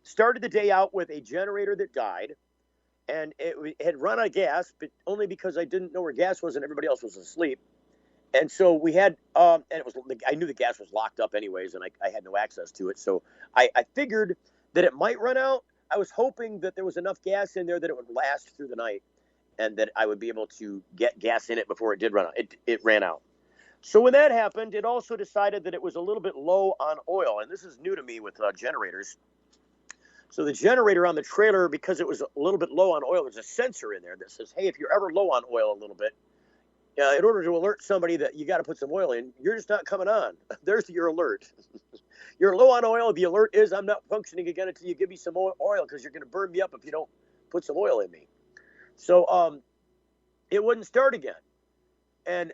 started the day out with a generator that died, and it had run out of gas, but only because I didn't know where gas was and everybody else was asleep. And so we had, and I knew the gas was locked up anyways, and I had no access to it. So I figured that it might run out. I was hoping that there was enough gas in there that it would last through the night, and that I would be able to get gas in it before it did run out. It ran out. So when that happened, it also decided that it was a little bit low on oil. And this is new to me with generators. So the generator on the trailer, because it was a little bit low on oil, there's a sensor in there that says, hey, if you're ever low on oil a little bit, in order to alert somebody that you got to put some oil in, you're just not coming on. There's your alert. You're low on oil. The alert is I'm not functioning again until you give me some oil because you're going to burn me up if you don't put some oil in me. So it wouldn't start again. And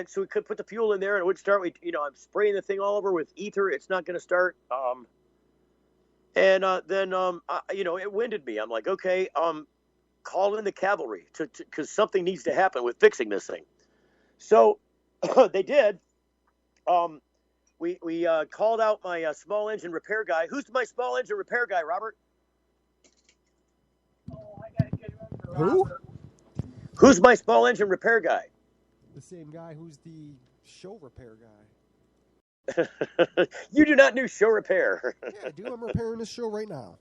so we could put the fuel in there and it would start. I'm spraying the thing all over with ether. It's not going to start. Then it winded me. I'm like, okay, call in the cavalry because something needs to happen with fixing this thing. So they did. We called out my small engine repair guy. Who's my small engine repair guy, Robert? Oh, I gotta get him. Who? Who's my small engine repair guy? The same guy who's the show repair guy. You do not do show repair. Yeah, I do. I'm repairing this show right now.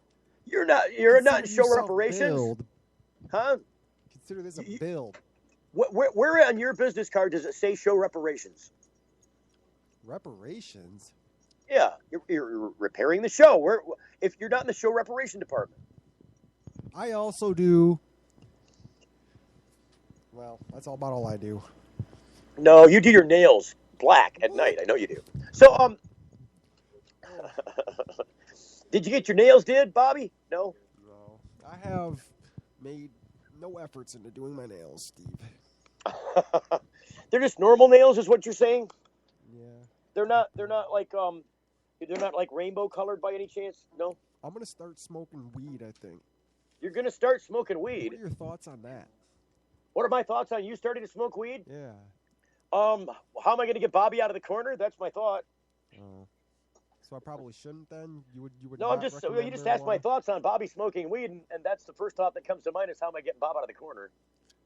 You're not in show reparations, build. huh? Consider this a build. Where on your business card does it say show reparations? Reparations? Yeah, you're repairing the show. If you're not in the show reparation department. I also do. Well, that's about all I do. No, you do your nails black at night. I know you do. So, did you get your nails did, Bobby? No? No. I have made no efforts into doing my nails, Steve. They're just normal nails, is what you're saying? Yeah. They're not like rainbow colored by any chance? No? I'm going to start smoking weed, I think. You're going to start smoking weed? What are your thoughts on that? What are my thoughts on you starting to smoke weed? Yeah. How am I going to get Bobby out of the corner? That's my thought. So I probably shouldn't then? You would No, you just asked my thoughts on Bobby smoking weed, and that's the first thought that comes to mind is how am I getting Bob out of the corner?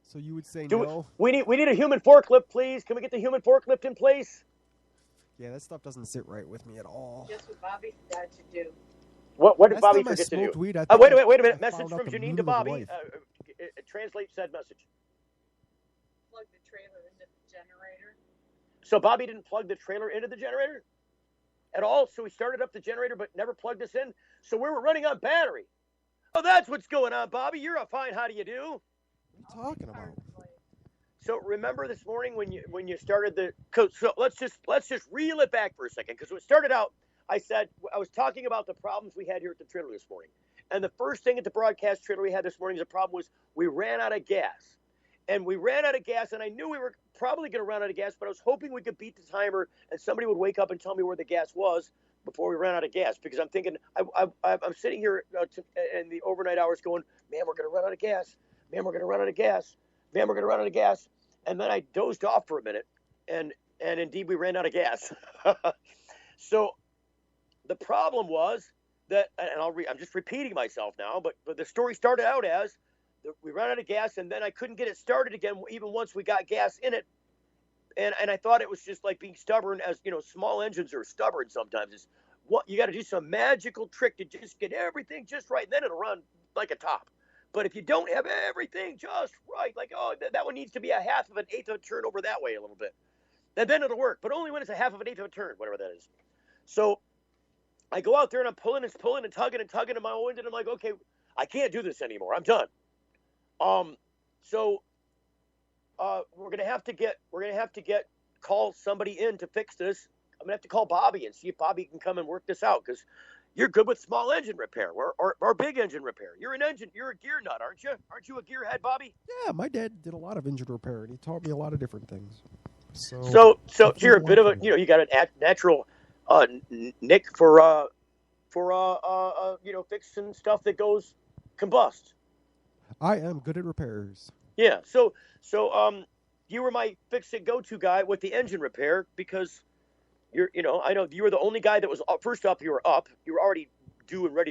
So you would say no? We need a human forklift, please. Can we get the human forklift in place? Yeah, that stuff doesn't sit right with me at all. Just what Bobby forgot to do. What did Bobby forget to do? Weed, wait a minute. Message from Janine to Bobby. Translate said message. Plug the trailer into the generator. So Bobby didn't plug the trailer into the generator at all? So he started up the generator but never plugged us in? So we were running on battery. Oh, that's what's going on, Bobby. You're a fine how do you do? What are you talking about? So remember this morning when you started so let's just reel it back for a second, because when it started out, I was talking about the problems we had here at the trailer this morning. And the first thing at the broadcast trailer we had this morning as a problem was we ran out of gas. And we ran out of gas, and I knew we were probably going to run out of gas, but I was hoping we could beat the timer and somebody would wake up and tell me where the gas was before we ran out of gas. Because I'm thinking, I'm sitting here in the overnight hours going, man, we're going to run out of gas. Man, we're going to run out of gas. Man, we're going to run out of gas. And then I dozed off for a minute, and indeed we ran out of gas. So the problem was that, and I'm just repeating myself now, but the story started out as we ran out of gas, and then I couldn't get it started again even once we got gas in it. And I thought it was just like being stubborn, as small engines are stubborn sometimes. It's what you got to do, some magical trick to just get everything just right, and then it'll run like a top. But if you don't have everything just right, like, that one needs to be a half of an eighth of a turn over that way a little bit, and then it'll work. But only when it's a half of an eighth of a turn, whatever that is. So I go out there and I'm pulling and tugging in my own, and I'm like, okay, I can't do this anymore. I'm done. So we're gonna have to call somebody in to fix this. I'm gonna have to call Bobby and see if Bobby can come and work this out, because you're good with small engine repair or big engine repair. You're a gear nut, aren't you? Aren't you a gearhead, Bobby? Yeah, my dad did a lot of engine repair, and he taught me a lot of different things. So you're a bit of a, you got a natural nick for fixing stuff that goes combust. I am good at repairs. Yeah. So you were my fix-it-go-to guy with the engine repair, because I know you were the only guy that was up. First up, you were up. You were already due and ready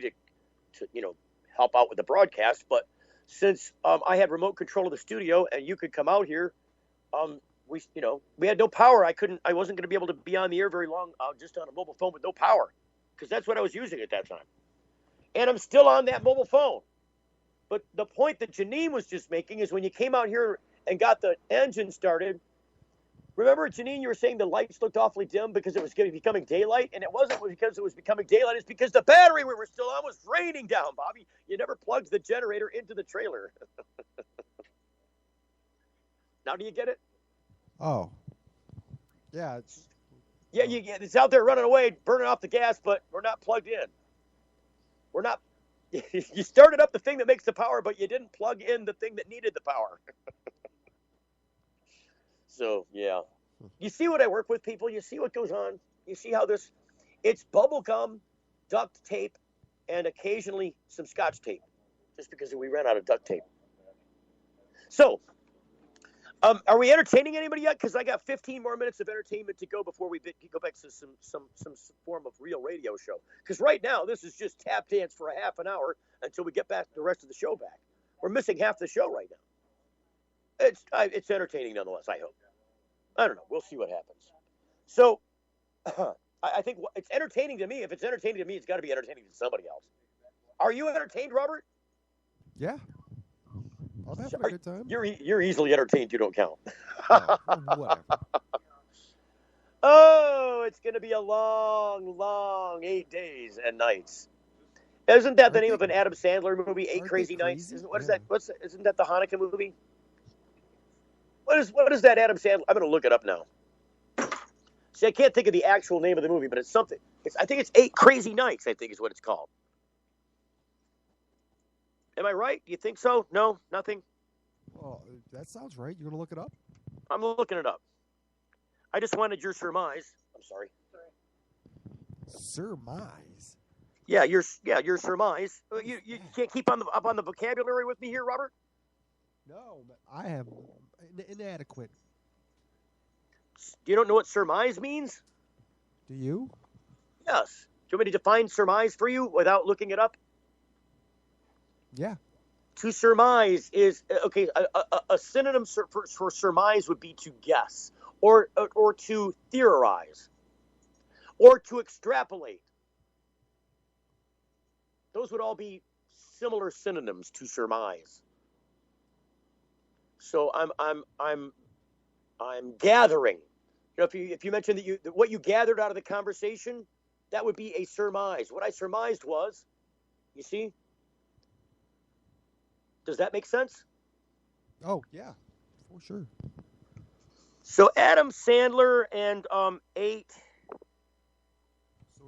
to help out with the broadcast. But since I had remote control of the studio and you could come out here, we had no power. I wasn't going to be able to be on the air very long just on a mobile phone with no power, because that's what I was using at that time. And I'm still on that mobile phone. But the point that Janine was just making is when you came out here and got the engine started, remember, Janine, you were saying the lights looked awfully dim because it was becoming daylight, and it wasn't because it was becoming daylight. It's because the battery we were still on was raining down, Bobby. You never plugged the generator into the trailer. Now do you get it? Oh. Yeah. It's out there running away, burning off the gas, but we're not plugged in. We're not. You started up the thing that makes the power, but you didn't plug in the thing that needed the power. So, yeah. You see what I work with, people? You see what goes on? You see how it's bubble gum, duct tape, and occasionally some Scotch tape, just because we ran out of duct tape. So, are we entertaining anybody yet? Because I got 15 more minutes of entertainment to go before we go back to some form of real radio show. Because right now, this is just tap dance for a half an hour until we get back the rest of the show back. We're missing half the show right now. It's entertaining nonetheless, I hope. I don't know. We'll see what happens. So, I think it's entertaining to me. If it's entertaining to me, it's got to be entertaining to somebody else. Are you entertained, Robert? Yeah. I'm having a good time. You're easily entertained. You don't count. Whatever. Oh, it's going to be a long, long 8 days and nights. Isn't that the name of an Adam Sandler movie, 8 Crazy Nights? Isn't that the Hanukkah movie? What is that Adam Sandler? I'm going to look it up now. See, I can't think of the actual name of the movie, but it's something. I think it's 8 Crazy Nights, I think is what it's called. Am I right? Do you think so? No? Nothing? Well, that sounds right. You want to look it up? I'm looking it up. I just wanted your surmise. I'm sorry. Surmise? Yeah, your surmise. You can't keep up on the vocabulary with me here, Robert? No, I have inadequate. You don't know what surmise means? Do you? Yes. Do you want me to define surmise for you without looking it up? Yeah. To surmise is, okay, a synonym for surmise would be to guess, or to theorize, or to extrapolate. Those would all be similar synonyms to surmise. So I'm gathering. You know, if you mentioned that what you gathered out of the conversation, that would be a surmise. What I surmised was, you see. Does that make sense? Oh, yeah, for sure. So Adam Sandler and 8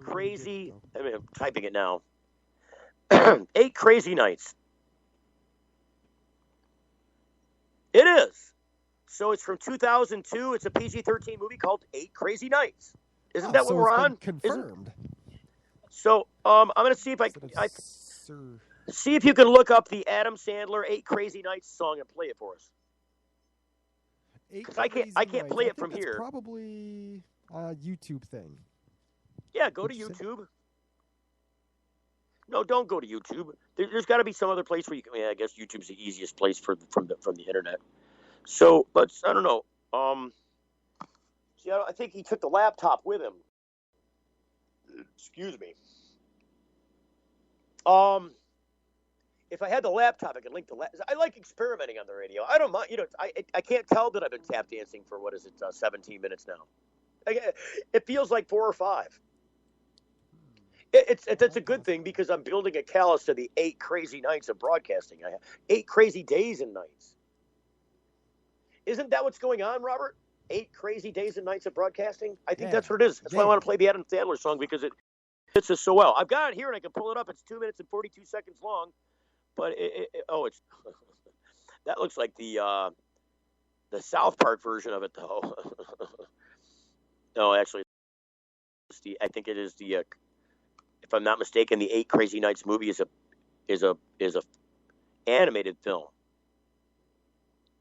Crazy, I'm typing it now. 8 Crazy Nights. It is. So it's from 2002. It's a PG-13 movie called 8 Crazy Nights. Isn't that what we're on? Confirmed. So I'm going to see if see if you can look up the Adam Sandler 8 Crazy Nights song and play it for us. Because I can't play it from here. Probably a YouTube thing. Yeah, go to YouTube. No, don't go to YouTube. There's got to be some other place where you can. Yeah, I guess YouTube's the easiest place from the internet. So I don't know. See, I think he took the laptop with him. Excuse me. If I had the laptop, I could link the laptop. I like experimenting on the radio. I don't mind. You know, I can't tell that I've been tap dancing for, 17 minutes now. It feels like 4 or 5. That's a good thing because I'm building a callus to the 8 crazy nights of broadcasting. I have 8 crazy days and nights. Isn't that what's going on, Robert? 8 crazy days and nights of broadcasting? I think that's what it is. That's why I want to play the Adam Sandler song, because it fits us so well. I've got it here and I can pull it up. It's 2 minutes and 42 seconds long. But it's that looks like the South Park version of it, though. No, actually, I think it is the if I'm not mistaken, the 8 Crazy Nights movie is a animated film.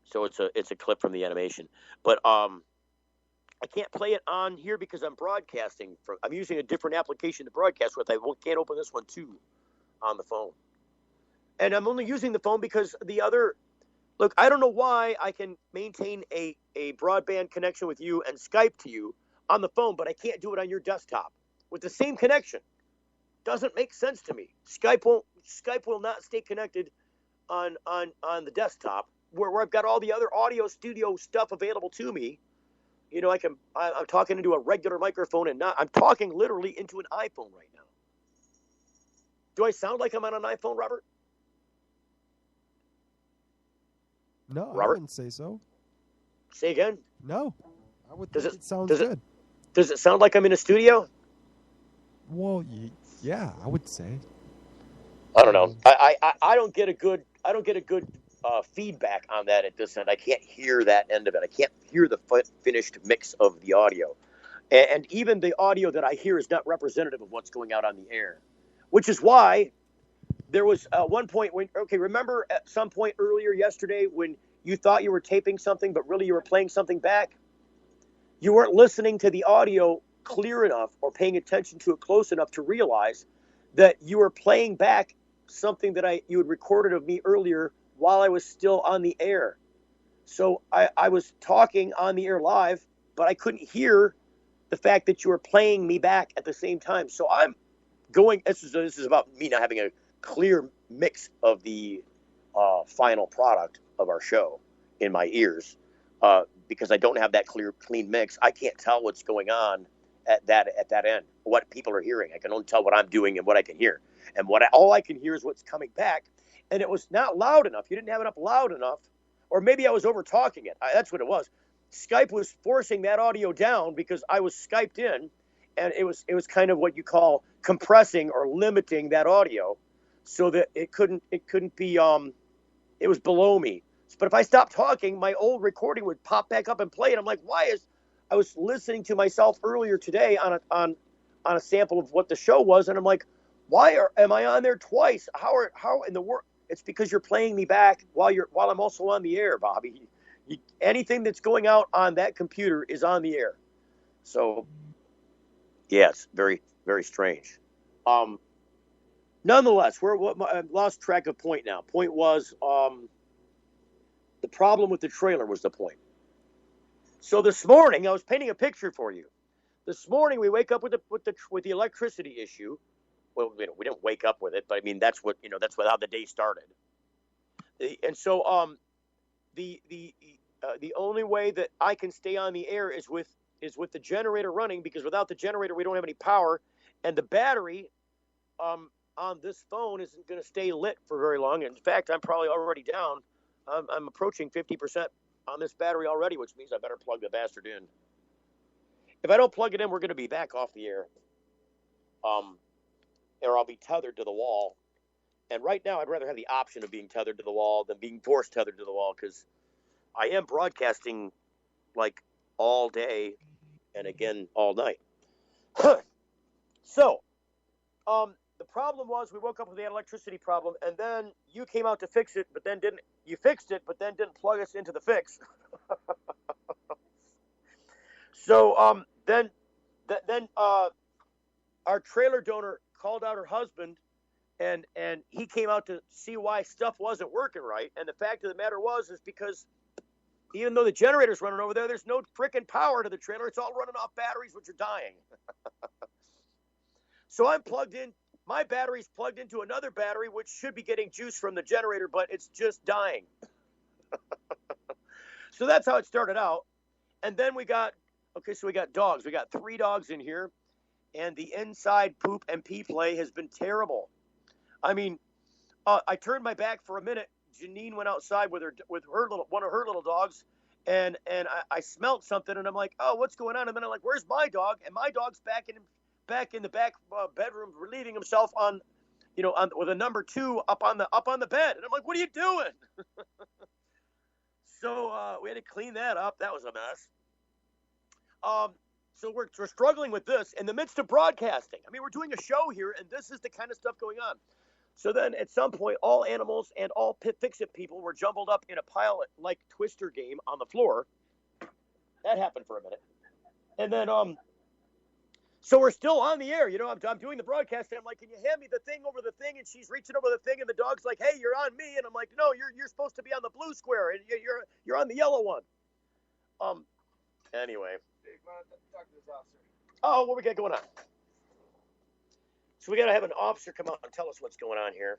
So it's a clip from the animation, but I can't play it on here because I'm broadcasting I'm using a different application to broadcast with. I can't open this one too on the phone. And I'm only using the phone because look, I don't know why I can maintain a broadband connection with you and Skype to you on the phone, but I can't do it on your desktop with the same connection. Doesn't make sense to me. Skype will not stay connected on the desktop where I've got all the other audio studio stuff available to me. You know, I'm talking into a regular microphone and I'm talking literally into an iPhone right now. Do I sound like I'm on an iPhone, Robert? No, Robert? I wouldn't say so. Say again? No, I would think it sounds good. Does it sound like I'm in a studio? Well, yeah, I would say. I don't know. I don't get a good feedback on that at this end. I can't hear that end of it. I can't hear the finished mix of the audio, and even the audio that I hear is not representative of what's going out on the air, which is why. There was one point remember at some point earlier yesterday when you thought you were taping something, but really you were playing something back? You weren't listening to the audio clear enough or paying attention to it close enough to realize that you were playing back something that you had recorded of me earlier while I was still on the air. So I was talking on the air live, but I couldn't hear the fact that you were playing me back at the same time. So I'm going, this is about me not having a clear mix of the final product of our show in my ears, because I don't have that clean mix. I can't tell what's going on at that end, what people are hearing. I can only tell what I'm doing and what I can hear, and all I can hear is what's coming back. And it was not loud enough. You didn't have it up loud enough, or maybe I was over talking it. That's what it was. Skype was forcing that audio down because I was Skyped in, and it was kind of what you call compressing or limiting that audio, so that it couldn't be it was below me. But if I stopped talking, my old recording would pop back up and play, and I'm like, I was listening to myself earlier today on a sample of what the show was, and I'm like, am I on there twice? How in the world? It's because you're playing me back while I'm also on the air, Bobby. Anything that's going out on that computer is on the air. So, yeah, it's very, very strange. Nonetheless, I lost track of point now. Point was the problem with the trailer was the point. So this morning, I was painting a picture for you. This morning, we wake up with the electricity issue. Well, we didn't wake up with it, but I mean that's how the day started. And so the only way that I can stay on the air is with the generator running, because without the generator we don't have any power, and the battery on this phone isn't going to stay lit for very long. In fact, I'm probably already down. I'm approaching 50% on this battery already, which means I better plug the bastard in. If I don't plug it in, we're going to be back off the air. Or I'll be tethered to the wall. And right now, I'd rather have the option of being tethered to the wall than being forced tethered to the wall, because I am broadcasting like all day and again all night. So, the problem was we woke up with the electricity problem, and then you came out to fix it, but then didn't. You fixed it, but then didn't plug us into the fix. So then our trailer donor called out her husband, and he came out to see why stuff wasn't working right. And the fact of the matter is because even though the generator's running over there's no frickin' power to the trailer. It's all running off batteries, which are dying. So I'm plugged in. My battery's plugged into another battery, which should be getting juice from the generator, but it's just dying. So that's how it started out. And then we got dogs. We got 3 dogs in here, and the inside poop and pee play has been terrible. I mean, I turned my back for a minute. Janine went outside with one of her little dogs, and I smelled something, and I'm like, oh, what's going on? And then I'm like, where's my dog? And my dog's back in the back bedroom, relieving himself with a number 2 up on the bed. And I'm like, what are you doing? So we had to clean that up. That was a mess. So we're struggling with this in the midst of broadcasting. I mean, we're doing a show here, and this is the kind of stuff going on. So then at some point, all animals and all fix-it people were jumbled up in a pile like Twister game on the floor. That happened for a minute. And then, so we're still on the air. I'm doing the broadcast, and I'm like, can you hand me the thing over the thing? And she's reaching over the thing, and the dog's like, hey, you're on me. And I'm like, no, you're supposed to be on the blue square, and you're on the yellow one. Anyway. Oh, what we got going on? So we got to have an officer come out and tell us what's going on here.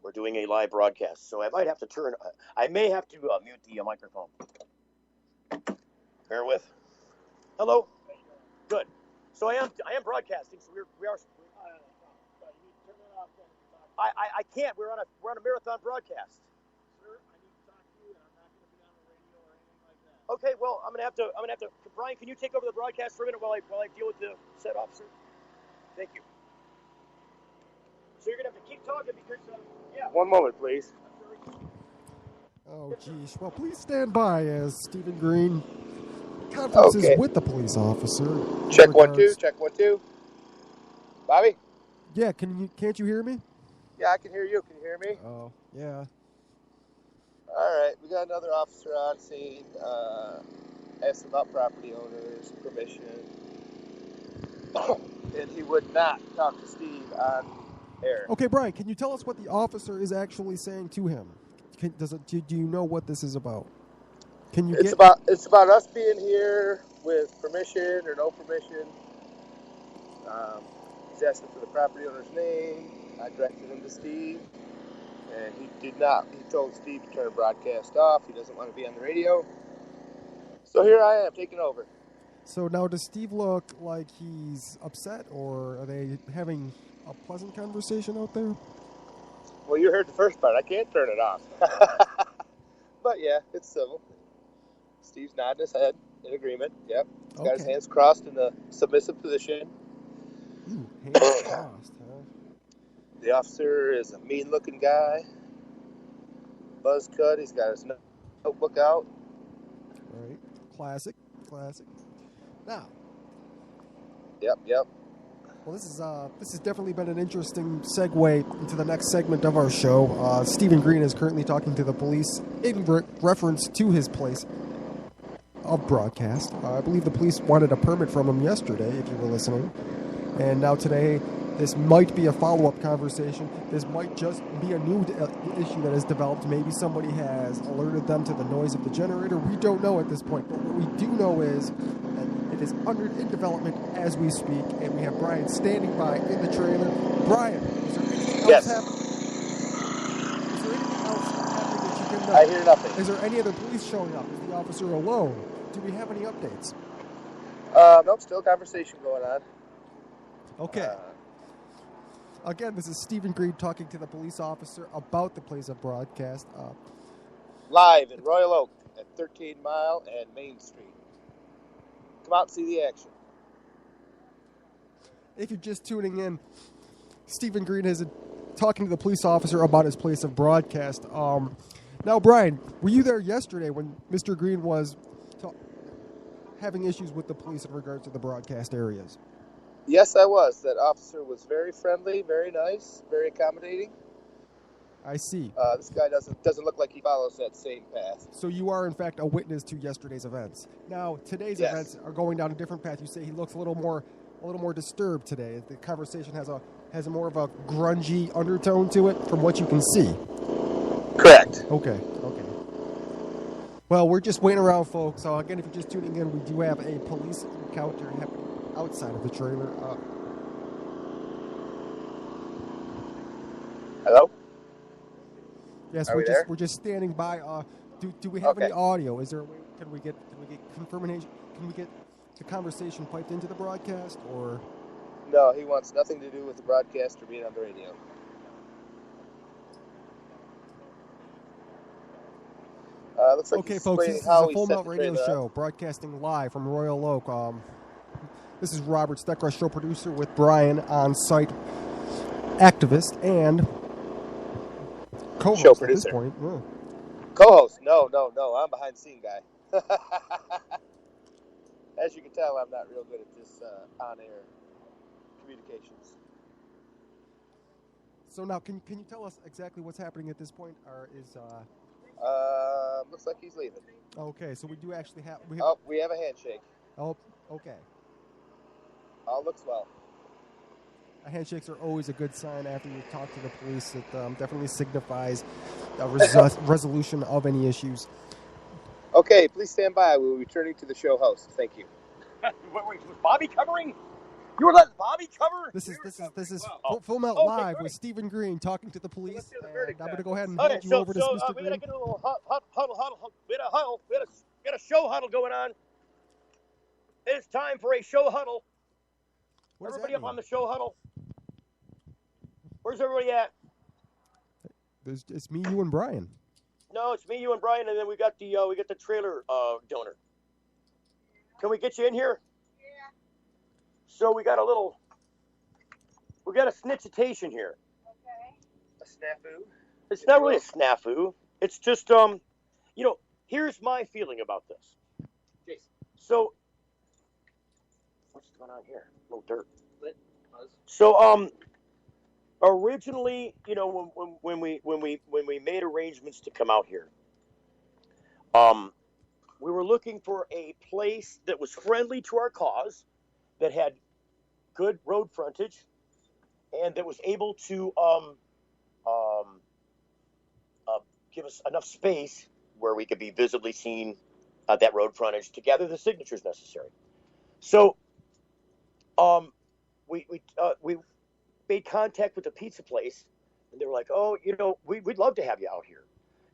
We're doing a live broadcast, so I may have to mute the microphone. Bear with. Hello. Good. So I am broadcasting. So we are. I can't. We're on a marathon broadcast. Okay, well, I'm gonna have to. Brian, can you take over the broadcast for a minute while I deal with the said officer? Thank you. So you're gonna have to keep talking because, yeah. One moment, please. Oh, geez. Well, please stand by as Stephen Green conferences with the police officer. Check 1 2. Check 1 2. Bobby. Yeah, can't you hear me? Yeah, I can hear you. Can you hear me? Oh, yeah. All right, we got another officer on scene. Asked about property owners' permission, and he would not talk to Steve on air. Okay, Brian, can you tell us what the officer is actually saying to him? Do you know what this is about? It's about us being here with permission or no permission. He's asking for the property owner's name, I directed him to Steve, and he did not. He told Steve to turn broadcast off. He doesn't want to be on the radio. So here I am, taking over. So now, does Steve look like he's upset, or are they having a pleasant conversation out there? Well, you heard the first part. I can't turn it off. But yeah, it's civil. Steve's nodding his head in agreement. Yep. He's got his hands crossed in a submissive position. Ooh, hands crossed, huh? The officer is a mean-looking guy. Buzz cut. He's got his notebook out. All right. Classic. Now. Yep. Well, this has definitely been an interesting segue into the next segment of our show. Stephen Green is currently talking to the police in reference to his place of broadcast. I believe the police wanted a permit from him yesterday, if you were listening. And now today, this might be a follow-up conversation. This might just be a new issue that has developed. Maybe somebody has alerted them to the noise of the generator. We don't know at this point. But what we do know is that it is in development as we speak. And we have Brian standing by in the trailer. Brian, is there anything else happening? Is there anything else happening that you can know? I hear nothing. Is there any other police showing up? Is the officer alone? Do we have any updates? Nope, still conversation going on. Okay. Again, this is Stephen Green talking to the police officer about the place of broadcast. Live in Royal Oak at 13 Mile and Main Street. Come out and see the action. If you're just tuning in, Stephen Green is talking to the police officer about his place of broadcast. Now, Brian, were you there yesterday when Mr. Green was having issues with the police in regards to the broadcast areas? Yes, I was. That officer was very friendly, very nice, very accommodating. I see. This guy doesn't look like he follows that same path. So you are, in fact, a witness to yesterday's events. Now, today's events are going down a different path. You say he looks a little more disturbed today. The conversation has a more of a grungy undertone to it, from what you can see. Correct. Okay. Well, we're just waiting around, folks. So again, if you're just tuning in, we do have a police encounter happening outside of the trailer. Hello? Yes, we're just standing by. Do we have any audio? Is there a way? Can we get confirmation? Can we get the conversation piped into the broadcast, or? No, he wants nothing to do with the broadcast or being on the radio. Looks like okay, folks, this is a Full Melt Radio Show, broadcasting live from Royal Oak. This is Robert Stecker, show producer, with Brian, on-site activist and co-host show producer. At this point. Yeah. Co-host? No. I'm behind-the-scene guy. As you can tell, I'm not real good at this on-air communications. So now, can you tell us exactly what's happening at this point? Or is looks like he's leaving. Okay, so we do actually have... We have a handshake. Oh, okay. All looks well. Handshakes are always a good sign after you talk to the police. It definitely signifies a resolution of any issues. Okay, please stand by. We'll be returning to the show host. Thank you. Was Bobby covering? You were letting Bobby cover? This is Full Melt Live with Stephen Green talking to the police. And I'm going to go ahead and hand you over to Mr. Green. We got to get a little huddle. We got a show huddle going on. It's time for a show huddle. Everybody up on the show huddle. Where's everybody at? It's me, you, and Brian. No, it's me, you, and Brian, and then we got the trailer donor. Can we get you in here? Yeah. So we got a snitchitation here. Okay. A snafu? It's not really a snafu. It's just here's my feeling about this. Jason. So what's going on here? A little dirt. So originally, when we made arrangements to come out here, we were looking for a place that was friendly to our cause, that had good road frontage, and that was able to give us enough space where we could be visibly seen at that road frontage to gather the signatures necessary. So we made contact with the pizza place, and they were like, "Oh, we'd love to have you out here."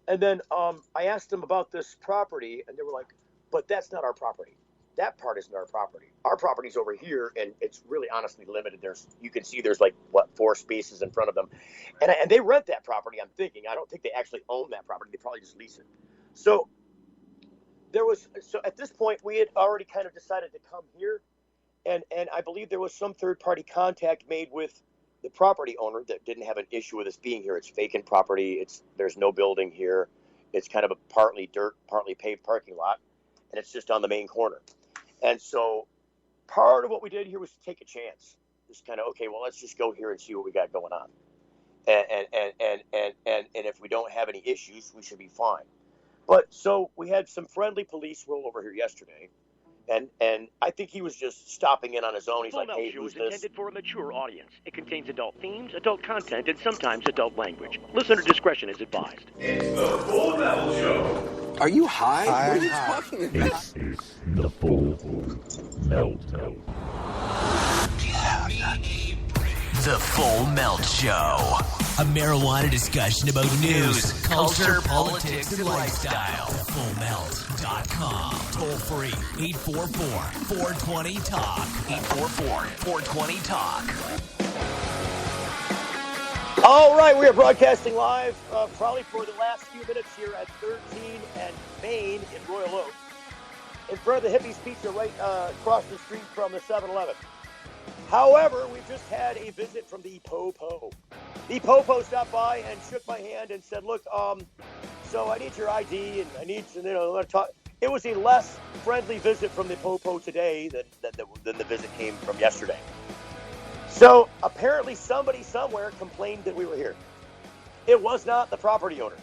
And then I asked them about this property, and they were like, "But that's not our property. That part isn't our property. Our property's over here, and it's really honestly limited. You can see there's like 4 spaces in front of them, and they rent that property. I'm thinking I don't think they actually own that property. They probably just lease it. So at this point we had already kind of decided to come here, and I believe there was some third party contact made with the property owner that didn't have an issue with us being here. It's vacant property. There's no building here. It's kind of a partly dirt, partly paved parking lot, and it's just on the main corner. And so part of what we did here was to take a chance. Just kind of, okay, well, let's just go here and see what we got going on. And if we don't have any issues, we should be fine. But so we had some friendly police roll over here yesterday. And I think he was just stopping in on his own. He's like, "Hey, who's is this?" intended for a mature audience. It contains adult themes, adult content, and sometimes adult language. Listener discretion is advised. It's the Full Metal Show. Are you high? What are you talking about? This is the Full Melt. The Full Melt Show. A marijuana discussion about news, culture, politics, and lifestyle. FullMelt.com. Toll free. 844-420-TALK. 844-420-TALK. All right, we are broadcasting live probably for the last few minutes here at 13 and Main in Royal Oak, in front of the Hippies Pizza right across the street from the 7-Eleven. However, we've just had a visit from the Popo. The Popo stopped by and shook my hand and said, "Look, so I need your ID and I need to, talk." It was a less friendly visit from the Popo today than the visit came from yesterday. So apparently somebody somewhere complained that we were here. It was not the property owner.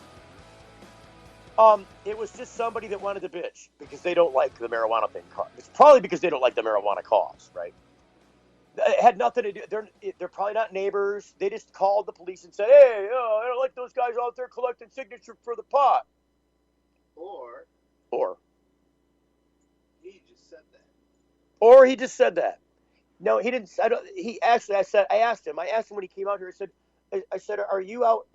It was just somebody that wanted to bitch because they don't like the marijuana thing. It's probably because they don't like the marijuana cause, right? It had nothing to do. They're probably not neighbors. They just called the police and said, "Hey, I don't like those guys out there collecting signatures for the pot." Or he just said that. Or he just said that. No, he didn't. I asked him when he came out here. I said, "Are you out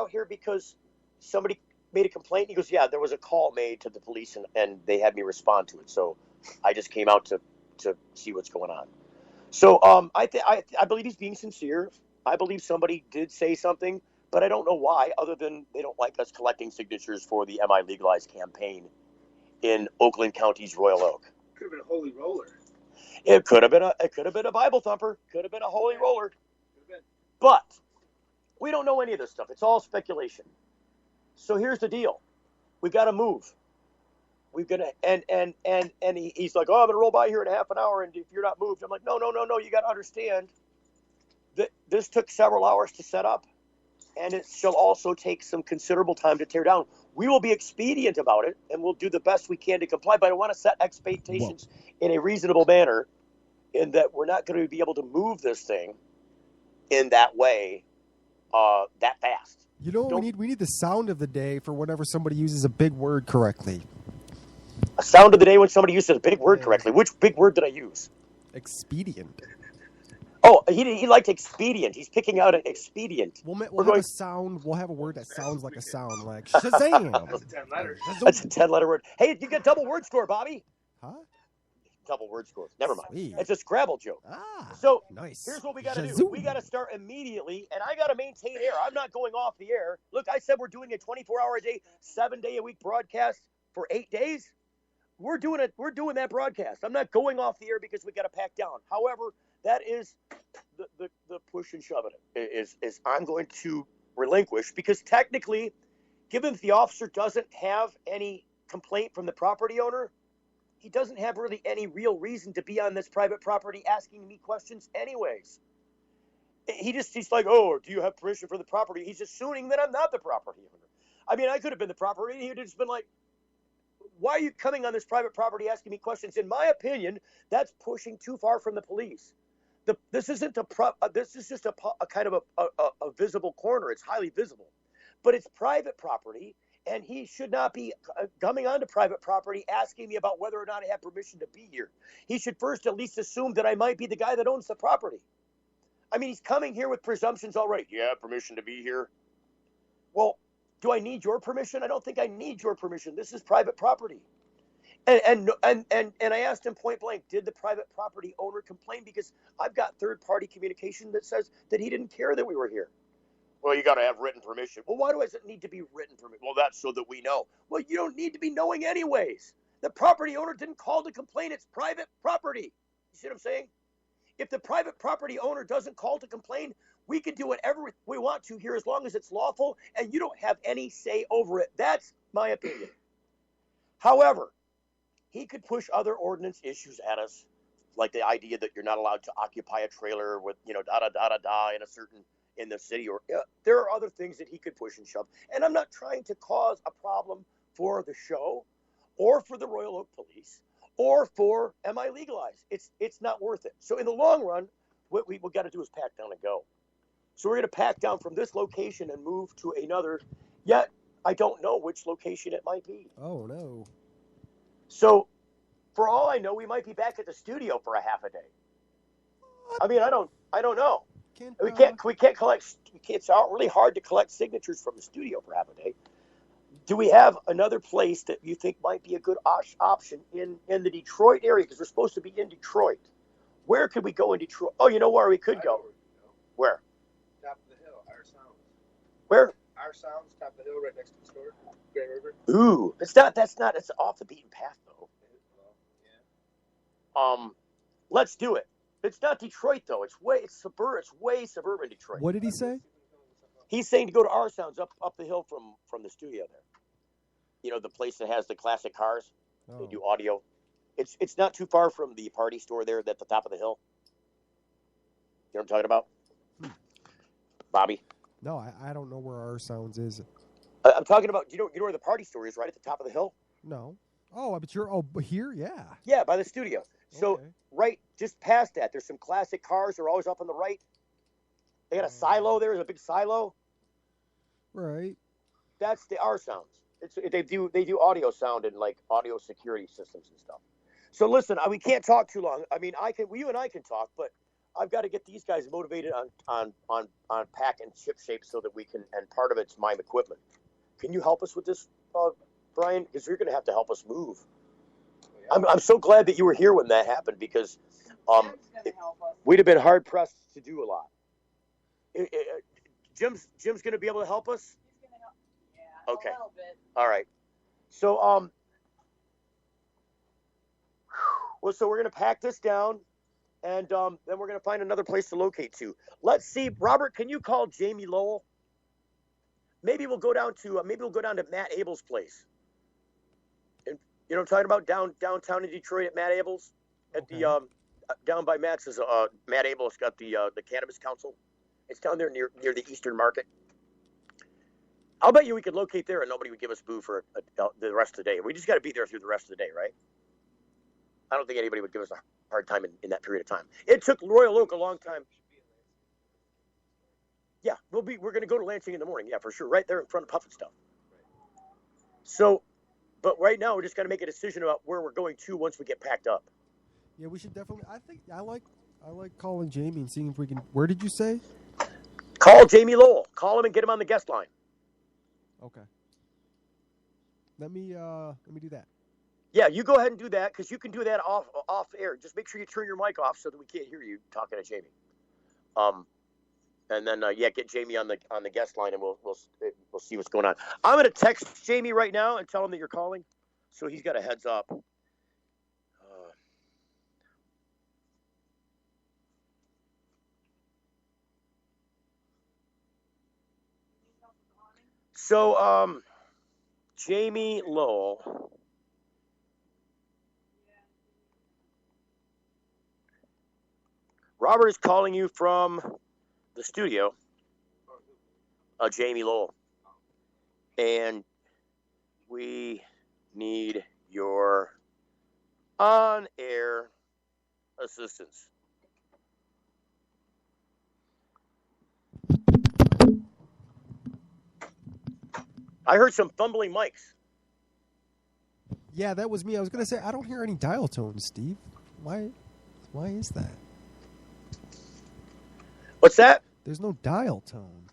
here because somebody made a complaint?" He goes, "Yeah, there was a call made to the police and they had me respond to it. So I just came out to see what's going on." So I believe he's being sincere. I believe somebody did say something, but I don't know why, other than they don't like us collecting signatures for the MiLegalize campaign in Oakland County's Royal Oak. Could have been a holy roller. It could have been a Bible thumper. Could have been a holy roller. But we don't know any of this stuff. It's all speculation. So here's the deal: we got to move. We're gonna and he's like, "Oh, I'm gonna roll by here in half an hour, and if you're not moved," I'm like, No. You got to understand that this took several hours to set up, and it shall also take some considerable time to tear down. We will be expedient about it, and we'll do the best we can to comply. But I want to set expectations in a reasonable manner, in that we're not going to be able to move this thing in that way, that fast. You know what we need? We need the sound of the day for whenever somebody uses a big word correctly. A sound of the day when somebody uses a big word correctly. Which big word did I use? Expedient. Oh, he liked expedient. He's picking out an expedient. We'll have a sound. We'll have a word that sounds like a sound, like Shazam. That's a 10 letter. That's a 10-letter word. Hey, you get double word score, Bobby. Huh? Double word score. Never mind. Sweet. It's a Scrabble joke. So nice. Here's what we got to do. We got to start immediately, and I got to maintain air. I'm not going off the air. Look, I said we're doing a 24-hour-a-day, 7-day-a-week broadcast for 8 days. We're doing it. We're doing that broadcast. I'm not going off the air because we got to pack down. However, that is the push and shove it is I'm going to relinquish, because technically, given that the officer doesn't have any complaint from the property owner, he doesn't have really any real reason to be on this private property asking me questions anyways. He's like, "Oh, do you have permission for the property?" He's assuming that I'm not the property owner. I mean, I could have been the property. He'd just been like, "Why are you coming on this private property asking me questions?" In my opinion, that's pushing too far from the police. This isn't this is just a kind of a visible corner. It's highly visible, but it's private property, and he should not be coming onto private property asking me about whether or not I have permission to be here. He should first at least assume that I might be the guy that owns the property. I mean, he's coming here with presumptions already. Yeah, permission to be here. Well, do I need your permission? I don't think I need your permission. This is private property. And I asked him point blank, did the private property owner complain? Because I've got third-party communication that says that he didn't care that we were here. Well, you got to have written permission. Well, why does it need to be written permission? Well, that's so that we know. Well, you don't need to be knowing anyways. The property owner didn't call to complain. It's private property. You see what I'm saying? If the private property owner doesn't call to complain, we can do whatever we want to here as long as it's lawful and you don't have any say over it. That's my opinion. However, he could push other ordinance issues at us, like the idea that you're not allowed to occupy a trailer with, in the city, or there are other things that he could push and shove. And I'm not trying to cause a problem for the show or for the Royal Oak Police or for MiLegalize. It's not worth it. So in the long run, what we got to do is pack down and go. So we're going to pack down from this location and move to another, yet I don't know which location it might be. Oh, no. So for all I know, we might be back at the studio for a half a day. I mean, I don't know. We can't collect. It's really hard to collect signatures from the studio for half a day. Do we have another place that you think might be a good option in the Detroit area? Because we're supposed to be in Detroit. Where could we go in Detroit? Oh, you know where we could go? Where? Top of the hill, Our Sounds. Where? Our Sounds, top of the hill, right next to the store, Gray River. Ooh, it's off the beaten path though. Yeah. Let's do it. It's not Detroit though. It's way suburban Detroit. What did he say? He's saying to go to Our Sounds up the hill from the studio there. You know, the place that has the classic cars. Oh. They do audio. It's not too far from the party store there at the top of the hill. You know what I'm talking about? Bobby? No, I don't know where Our Sounds is. I'm talking about, you know where the party store is, right at the top of the hill? No. Oh, but here? Yeah. Yeah, by the studio. So, right, just past that, there's some classic cars. They're always up on the right. They got a silo there. There's a big silo. Right. That's the Our Sounds. They do audio sound and like audio security systems and stuff. So listen, we can't talk too long. I mean, you and I can talk, but I've got to get these guys motivated on pack and ship shape so that we can. And part of it's mime equipment. Can you help us with this, Brian? Because you're going to have to help us move. I'm so glad that you were here when that happened because we'd have been hard pressed to do a lot. Jim's going to be able to help us. He's going to help. Yeah. Okay. A little bit. All right. So so we're going to pack this down, and then we're going to find another place to locate to. Let's see, Robert. Can you call Jamie Lowell? Maybe we'll go down to Matt Abel's place. And you know what I'm talking about? Downtown in Detroit at Matt Abel's, at the down by Matt's is Matt Abel's got the Cannabis Council. It's down there near the Eastern Market. I'll bet you we could locate there and nobody would give us boo for the rest of the day. We just got to be there through the rest of the day, right? I don't think anybody would give us a hard time in that period of time. It took Royal Oak a long time. Yeah, we're going to go to Lansing in the morning. Yeah, for sure. Right there in front of Puff and stuff. So, but right now we're just got to make a decision about where we're going to once we get packed up. Yeah, we should definitely. I like calling Jamie and seeing if we can. Where did you say? Call Jamie Lowell. Call him and get him on the guest line. Okay. Let me do that. Yeah, you go ahead and do that because you can do that off air. Just make sure you turn your mic off so that we can't hear you talking to Jamie. And then get Jamie on the guest line and we'll see what's going on. I'm going to text Jamie right now and tell him that you're calling, so he's got a heads up. So, Jamie Lowell. Robert is calling you from the studio, Jamie Lowell. And we need your on-air assistance. I heard some fumbling mics. Yeah, that was me. I was going to say, I don't hear any dial tones, Steve. Why is that? What's that? There's no dial tone.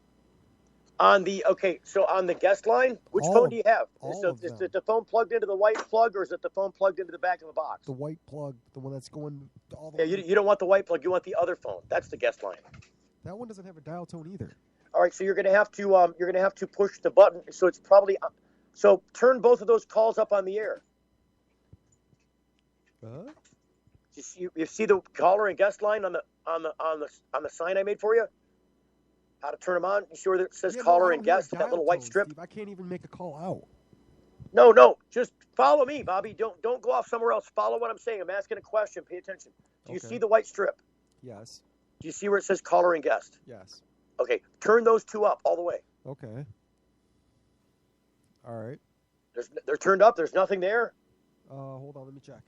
On the guest line, which phone do you have? Is the phone plugged into the white plug, or is it the phone plugged into the back of the box? The white plug, the one that's going all the way. Yeah, you don't want the white plug. You want the other phone. That's the guest line. That one doesn't have a dial tone either. All right, so you're gonna have to push the button. So it's probably so turn both of those calls up on the air. You see the caller and guest line on the sign I made for you? How to turn them on? You see where it says caller and guest, that little white strip? Steve, I can't even make a call out. No, just follow me, Bobby. Don't go off somewhere else. Follow what I'm saying. I'm asking a question. Pay attention. Do you see the white strip? Yes. Do you see where it says caller and guest? Yes. Okay, turn those two up all the way. Okay. All right. They're turned up. There's nothing there. Hold on. Let me check.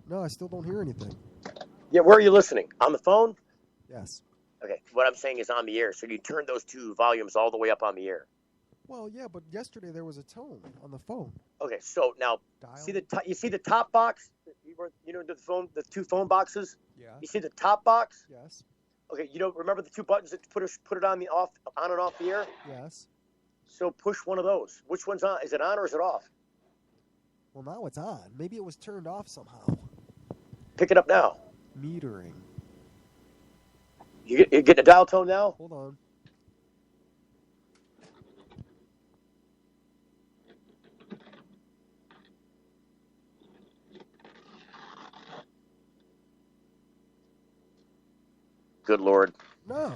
No, I still don't hear anything. Yeah, where are you listening? On the phone? Yes. Okay, what I'm saying is on the air. So you turn those two volumes all the way up on the air. Well, yeah, but yesterday there was a tone on the phone. Okay, so now you see the top box? The two phone boxes? Yeah. You see the top box? Yes. Okay, remember the two buttons that put it on and off the air? Yes. So push one of those. Which one's on? Is it on or is it off? Well, now it's on. Maybe it was turned off somehow. Pick it up now. Metering. You getting a dial tone now? Hold on. Good Lord. No.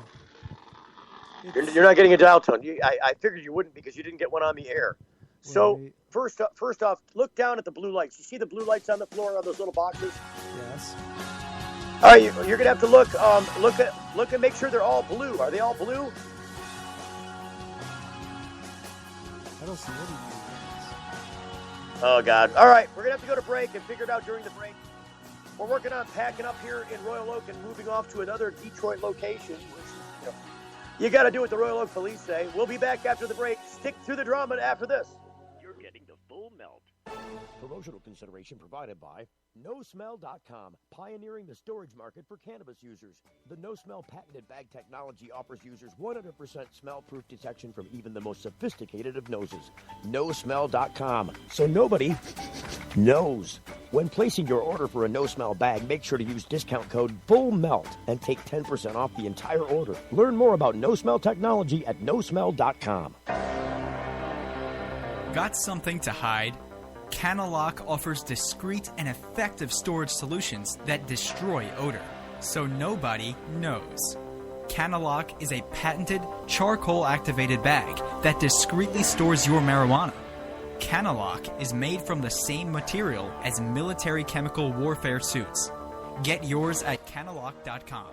You're not getting a dial tone. I figured you wouldn't because you didn't get one on the air. So first off, look down at the blue lights. You see the blue lights on the floor on those little boxes? Yes. All right, you're gonna have to look and make sure they're all blue. Are they all blue? I don't see any. Oh God! All right, we're gonna have to go to break and figure it out during the break. We're working on packing up here in Royal Oak and moving off to another Detroit location. Which, you got to do what the Royal Oak police say. We'll be back after the break. Stick to the drama after this. You're getting the full melt. Promotional consideration provided by NoSmell.com, pioneering the storage market for cannabis users. The NoSmell patented bag technology offers users 100% smell-proof detection from even the most sophisticated of noses. NoSmell.com, so nobody knows. When placing your order for a NoSmell bag, make sure to use discount code FULLMELT and take 10% off the entire order. Learn more about NoSmell technology at NoSmell.com. Got something to hide? Canalock offers discreet and effective storage solutions that destroy odor, so nobody knows. Canalock is a patented charcoal-activated bag that discreetly stores your marijuana. Canalock is made from the same material as military chemical warfare suits. Get yours at Canalock.com.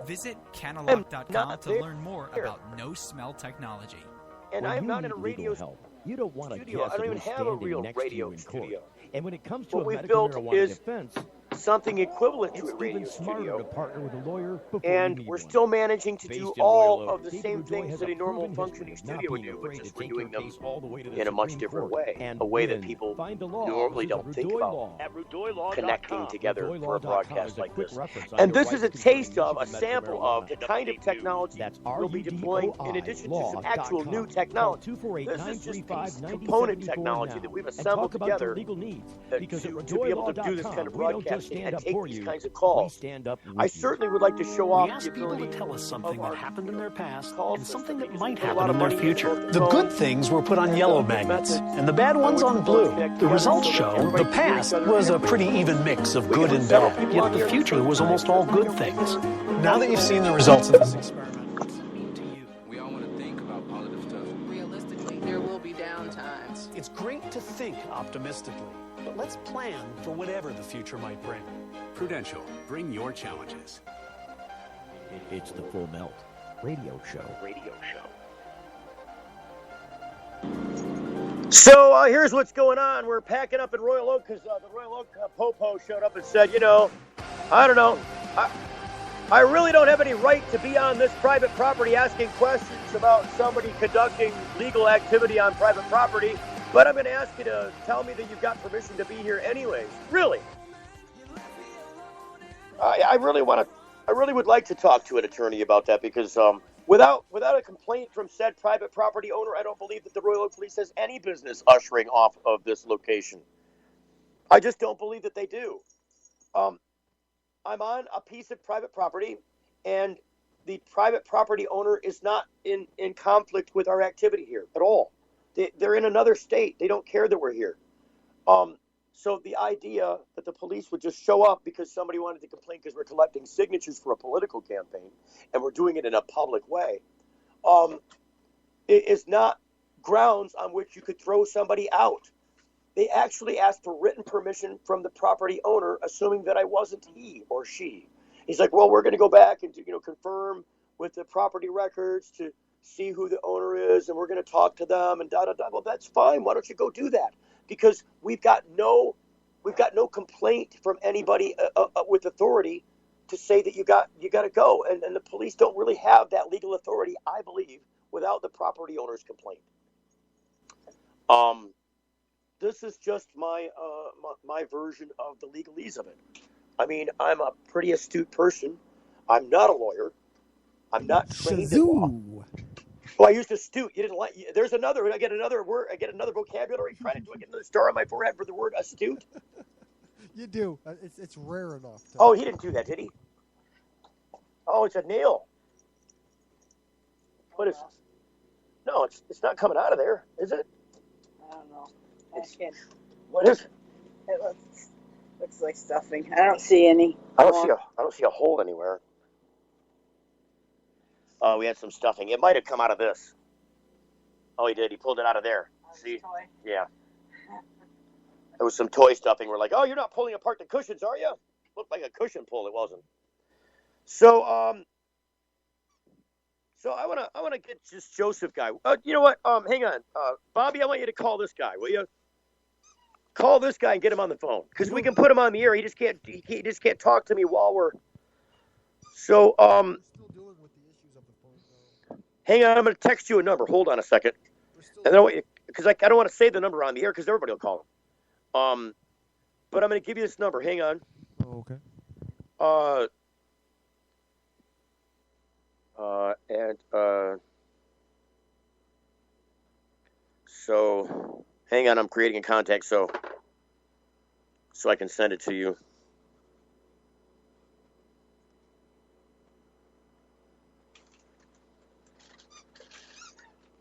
Visit Canalock.com to learn more about no-smell technology. And I'm not in a radio help. You don't want studio. I don't even have a real radio studio. And when it comes to what we've built is something equivalent to a radio studio. To partner with a lawyer and we're still managing to do all of the same things that a normal functioning studio would do, but just we're doing them in a much different way, a way that people normally don't think about connecting together for a broadcast like this. And this is a taste of, a sample of the kind of technology we'll be deploying in addition to some actual new technology. This is just component technology that we've assembled together to be able to do this kind of broadcast and take these kinds of calls. I certainly would like to show off ask the people ability to tell us something that happened in their past and something that might happen in their future. The good things were put on yellow magnets, and the bad ones on blue. The results show the past was a pretty even mix of good and bad, yet the future was almost all good things. Now that you've seen the results of this experiment, we all want to think about positive stuff. Realistically, there will be down times. It's great to think optimistically, but let's plan for whatever the future might bring. Prudential, bring your challenges. It's the Full Melt radio show. So here's what's going on. We're packing up in Royal Oak because the Royal Oak Popo showed up and said, I don't know. I really don't have any right to be on this private property asking questions about somebody conducting legal activity on private property, but I'm going to ask you to tell me that you've got permission to be here anyways. Really? I really would like to talk to an attorney about that because without a complaint from said private property owner, I don't believe that the Royal Oak Police has any business ushering off of this location. I just don't believe that they do. I'm on a piece of private property, and the private property owner is not in conflict with our activity here at all. They're in another state. They don't care that we're here. So the idea that the police would just show up because somebody wanted to complain because we're collecting signatures for a political campaign and we're doing it in a public way, it is not grounds on which you could throw somebody out. They actually asked for written permission from the property owner, assuming that I wasn't he or she. He's like, well, we're going to go back and confirm with the property records to see who the owner is, and we're going to talk to them and da-da-da. Well, that's fine. Why don't you go do that? Because we've got no complaint from anybody with authority to say that you got to go. And the police don't really have that legal authority, I believe, without the property owner's complaint. This is just my version of the legalese of it. I mean, I'm a pretty astute person. I'm not a lawyer. I'm not trained in law. Well, I used astute. You didn't like. There's another. I get another word. I get another vocabulary credit. Do I get another star on my forehead for the word astute? You do. It's rare enough. Oh, he didn't do that, did he? Oh, it's a nail. What is this? No, it's not coming out of there, is it? I don't know. What is it? It looks like stuffing. I don't see any. I don't see a hole anywhere. We had some stuffing. It might have come out of this. Oh, he did. He pulled it out of there. See? Toy. Yeah. There was some toy stuffing. We're like, oh, you're not pulling apart the cushions, are you? Looked like a cushion pull. It wasn't. So I wanna get this Joseph guy. You know what? Hang on, Bobby. I want you to call this guy. Will you? Call this guy and get him on the phone because we can put him on the air. He just can't talk to me while we're. So hang on. I'm gonna text you a number. Hold on a second. And then because I don't want to say the number on the air because everybody will call him. But I'm gonna give you this number. Hang on. Oh, okay. So hang on, I'm creating a contact so I can send it to you.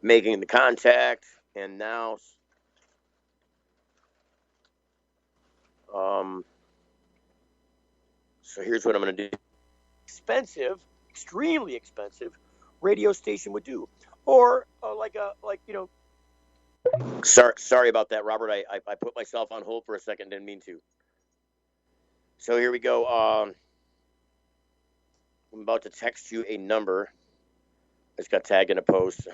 Making the contact, and now so here's what I'm going to do. Extremely expensive radio station would do, or Sorry about that, Robert. I put myself on hold for a second. Didn't mean to. So here we go. I'm about to text you a number. I just got tagged in a post.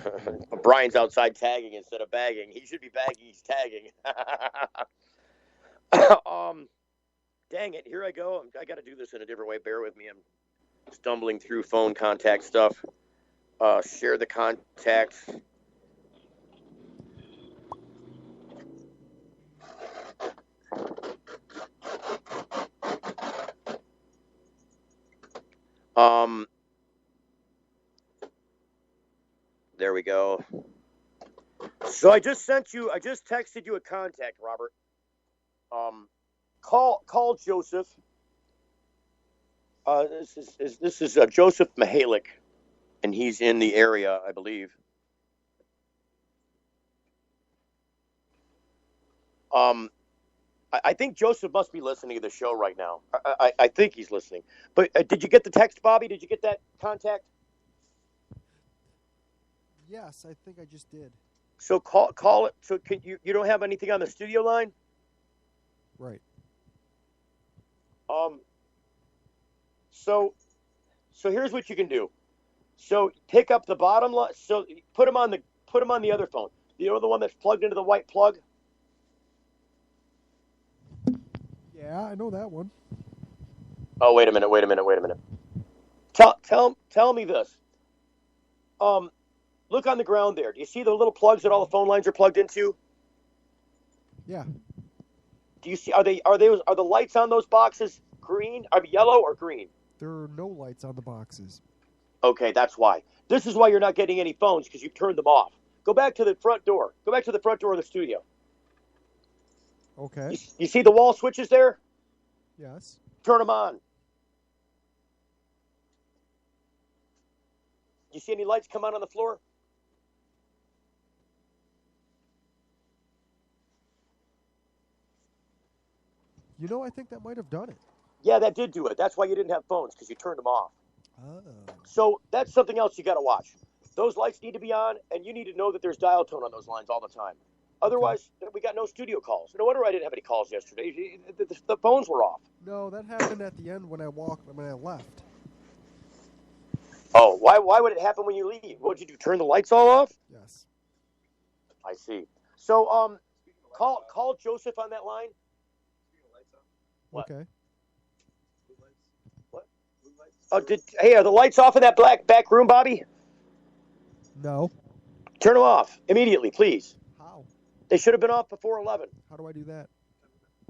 Brian's outside tagging instead of bagging. He should be bagging. He's tagging. Dang it. Here I go. I got to do this in a different way. Bear with me. I'm stumbling through phone contact stuff. Share the contact. There we go. So I just texted you a contact, Robert. Call Joseph. This is Joseph Mihalik, and he's in the area, I believe. I think Joseph must be listening to the show right now. I think he's listening. But did you get the text, Bobby? Did you get that contact? Yes, I think I just did. So call it. So can you don't have anything on the studio line? Right. So here's what you can do. So pick up the bottom line. So put him on the other phone. You know the one that's plugged into the white plug? Yeah, I know that one. Oh, wait a minute. Tell me this. Look on the ground there. Do you see the little plugs that all the phone lines are plugged into? Yeah. Do you see? Are the lights on those boxes green? Are they yellow or green? There are no lights on the boxes. Okay, that's why. This is why you're not getting any phones, because you've turned them off. Go back to the front door. Go back to the front door of the studio. Okay. You see the wall switches there? Yes. Turn them on. You see any lights come on the floor? You know, I think that might have done it. Yeah, that did do it. That's why you didn't have phones, because you turned them off. Oh. So that's something else you got to watch. Those lights need to be on, and you need to know that there's dial tone on those lines all the time. Otherwise, we got no studio calls. No wonder I didn't have any calls yesterday. The phones were off. No, that happened at the end when I left. Oh, why would it happen when you leave? What did you do? Turn the lights all off? Yes. I see. So, call Joseph on that line. What? Okay. What? Hey, are the lights off in that black back room, Bobby? No. Turn them off immediately, please. How? They should have been off before 11. How do I do that?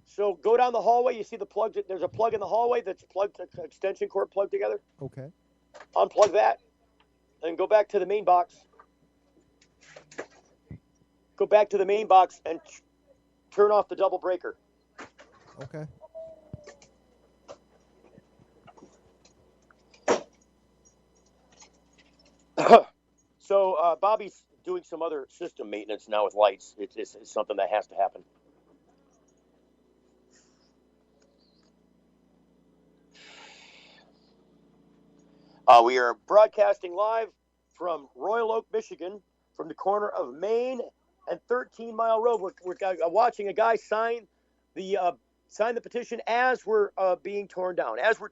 So go down the hallway. You see the plug. There's a plug in the hallway that's plugged, extension cord plugged together. Okay. Unplug that, and go back to the main box. Go back to the main box and turn off the double breaker. Okay. So Bobby's doing some other system maintenance now with lights. It's something that has to happen. We are broadcasting live from Royal Oak, Michigan, from the corner of Main and 13 Mile Road. We're watching a guy sign the petition as we're being torn down, as we're